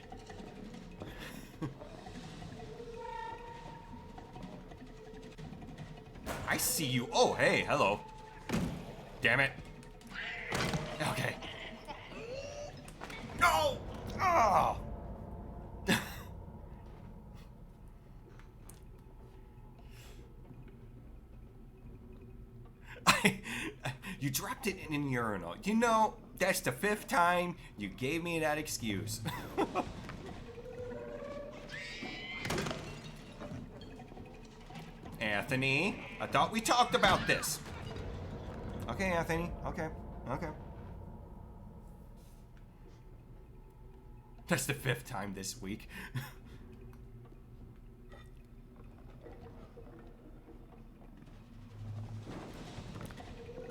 I see you. Oh, hey, hello. Damn it. Okay. No! Oh! You dropped it in a urinal. You know, that's the 5th time you gave me that excuse. Anthony, I thought we talked about this. Okay, Anthony. Okay. Okay. That's the 5th time this week.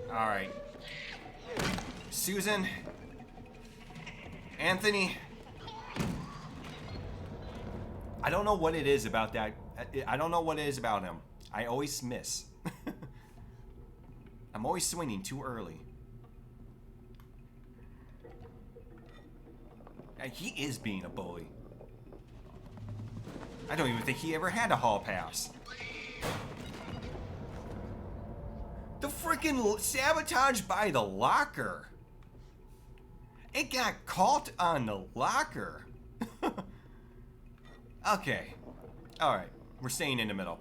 All right. Susan. Anthony. I don't know what it is about that. I don't know what it is about him. I always miss. I'm always swinging too early. He is being a bully. I don't even think he ever had a hall pass. The freaking sabotage by the locker. It got caught on the locker. Okay. Alright. We're staying in the middle.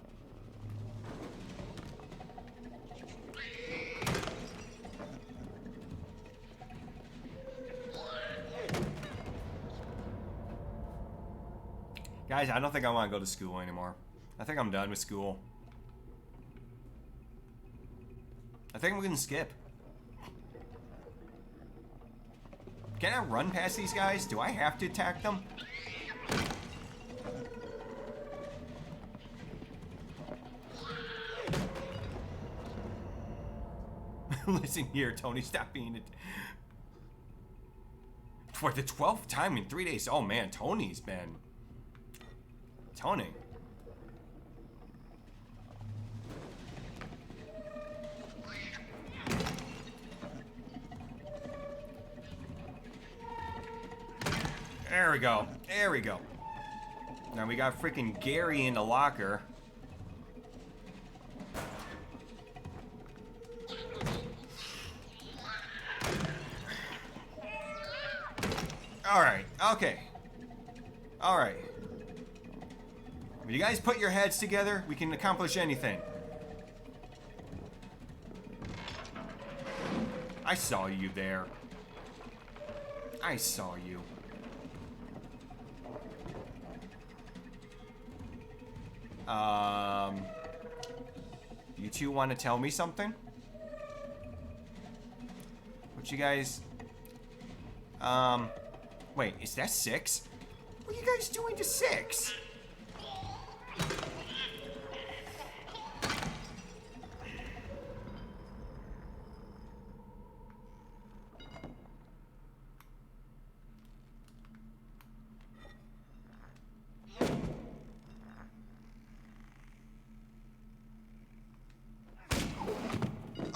Guys, I don't think I want to go to school anymore. I think I'm done with school. I think I'm going to skip. Can I run past these guys? Do I have to attack them? Listen here, Tony, stop being it. For the 12th time in 3 days. Oh man, Tony's been... Tony. There we go. There we go. Now we got freaking Gary in the locker. Alright, okay. Alright. When you guys put your heads together, we can accomplish anything. I saw you there. I saw you. You two want to tell me something? What you guys... Wait, is that 6? What are you guys doing to 6?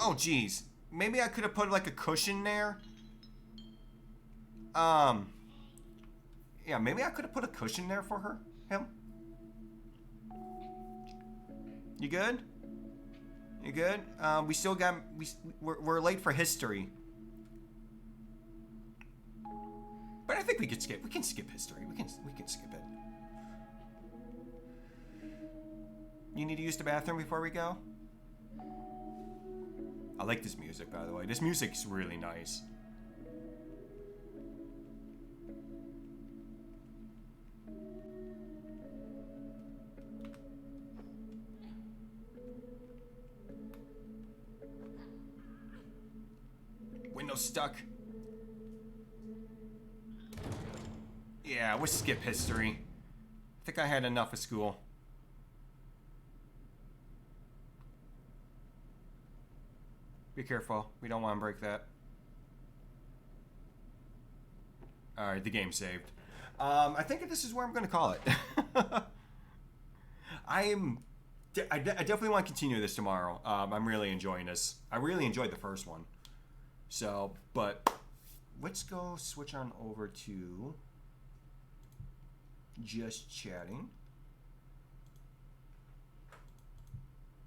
Oh, geez. Maybe I could have put, like, a cushion there. Yeah, maybe I could have put a cushion there for her. Him. You good? You good? We still got... We're late for history. But I think we could skip. We can skip history. We can skip it. You need to use the bathroom before we go? I like this music, by the way. This music's really nice. Windows stuck. Yeah, we'll skip history. I think I had enough of school. Be careful. We don't want to break that. Alright, the game saved. I think this is where I'm going to call it. I definitely want to continue this tomorrow. I'm really enjoying this. I really enjoyed the first one. So, but let's go switch on over to just chatting.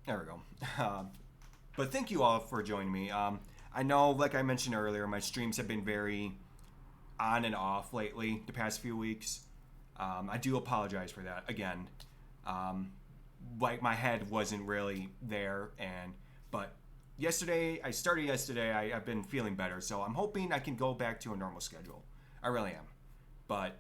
There we go. But thank you all for joining me. I know, like I mentioned earlier, my streams have been very on and off lately, the past few weeks. I do apologize for that, again. Like, my head wasn't really there, but I started yesterday, I've been feeling better, so I'm hoping I can go back to a normal schedule. I really am. But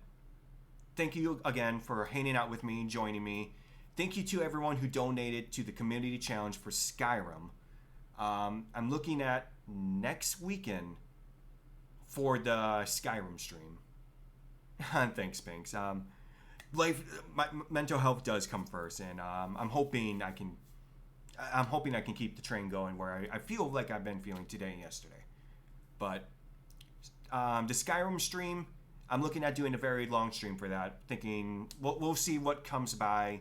thank you again for hanging out with me, joining me. Thank you to everyone who donated to the community challenge for Skyrim. I'm looking at next weekend for the Skyrim stream. Thanks, Pinks. My mental health does come first, and I'm hoping I can keep the train going where I feel like I've been feeling today and yesterday. But the Skyrim stream, I'm looking at doing a very long stream for that. Thinking we'll see what comes by.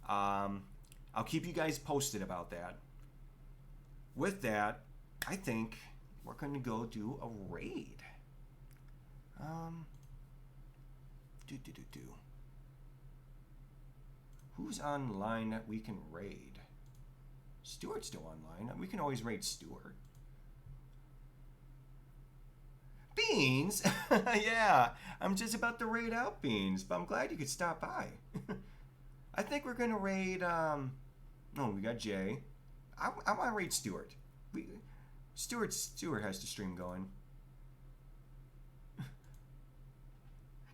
I'll keep you guys posted about that. With that, I think we're going to go do a raid. Who's online that we can raid? Stuart's still online. We can always raid Stuart. Beans? Yeah, I'm just about to raid out Beans, but I'm glad you could stop by. I think we're gonna raid. Oh, we got Jay. I want to raid Stuart. Stuart has the stream going.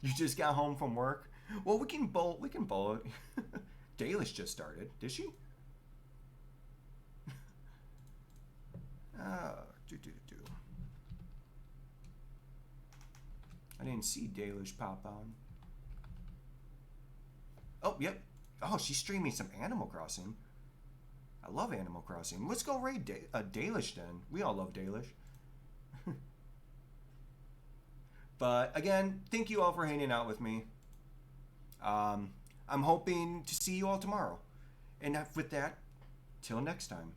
You just got home from work. Well, we can bowl. We can bowl it. Dalish just started. Did she? Do. I didn't see Dalish pop on. Oh, yep. Oh, she's streaming some Animal Crossing. I love Animal Crossing. Let's go raid Dalish then. We all love Dalish. But again, thank you all for hanging out with me. I'm hoping to see you all tomorrow. And with that, till next time.